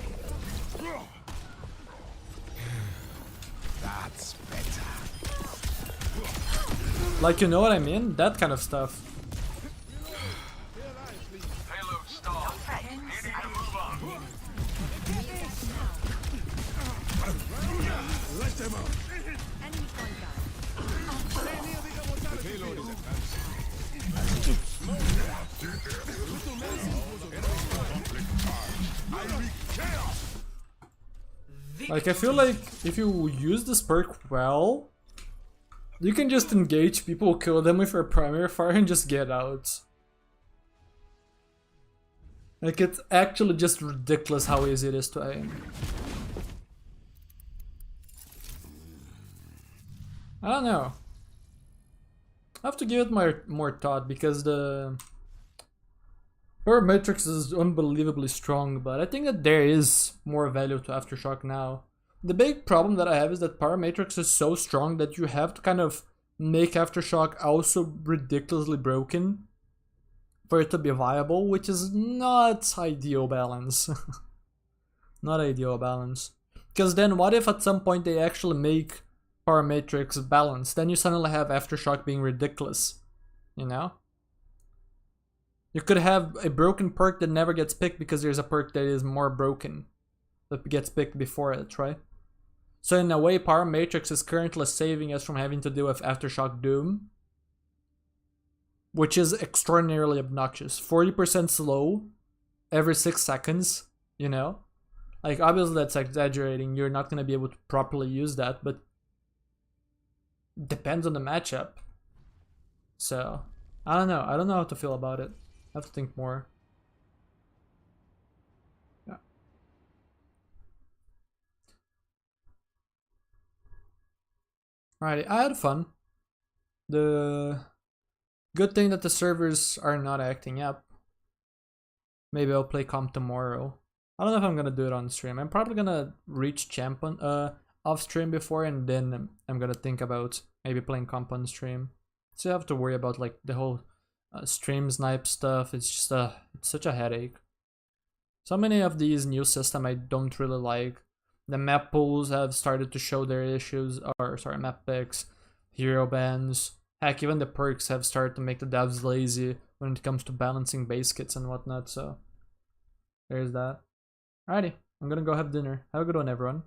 That's better. Like, you know what I mean? That kind of stuff. Payload stalled. Needing to move on. Let them up. Enemy contact. Like, I feel like if you use this perk well, you can just engage people, kill them with your primary fire and just get out. Like, it's actually just ridiculous how easy it is to aim. I don't know. I have to give it more thought because the Power Matrix is unbelievably strong, but I think that there is more value to Aftershock now. The big problem that I have is that Power Matrix is so strong that you have to kind of make Aftershock also ridiculously broken for it to be viable, which is not ideal balance. Not ideal balance. Because then what if at some point they actually make Power Matrix balanced? Then you suddenly have Aftershock being ridiculous, you know? You could have a broken perk that never gets picked because there's a perk that is more broken that gets picked before it, right? So in a way, Power Matrix is currently saving us from having to deal with Aftershock Doom, which is extraordinarily obnoxious. 40% slow every 6 seconds, you know? Like, obviously that's exaggerating, you're not going to be able to properly use that, but depends on the matchup. So, I don't know how to feel about it. I have to think more. Yeah. Alrighty, I had fun. The good thing that the servers are not acting up. Maybe I'll play comp tomorrow. I don't know if I'm gonna do it on stream. I'm probably gonna reach champ on, off stream before, and then I'm gonna think about maybe playing comp on stream. So you have to worry about like the whole stream snipe stuff. It's just it's such a headache. So many of these new systems I don't really like. The map pools have started to show their issues, or sorry, map picks, hero bans. Heck, even the perks have started to make the devs lazy when it comes to balancing base kits and whatnot. So there's that. Alrighty, I'm gonna go have dinner. Have a good one, everyone.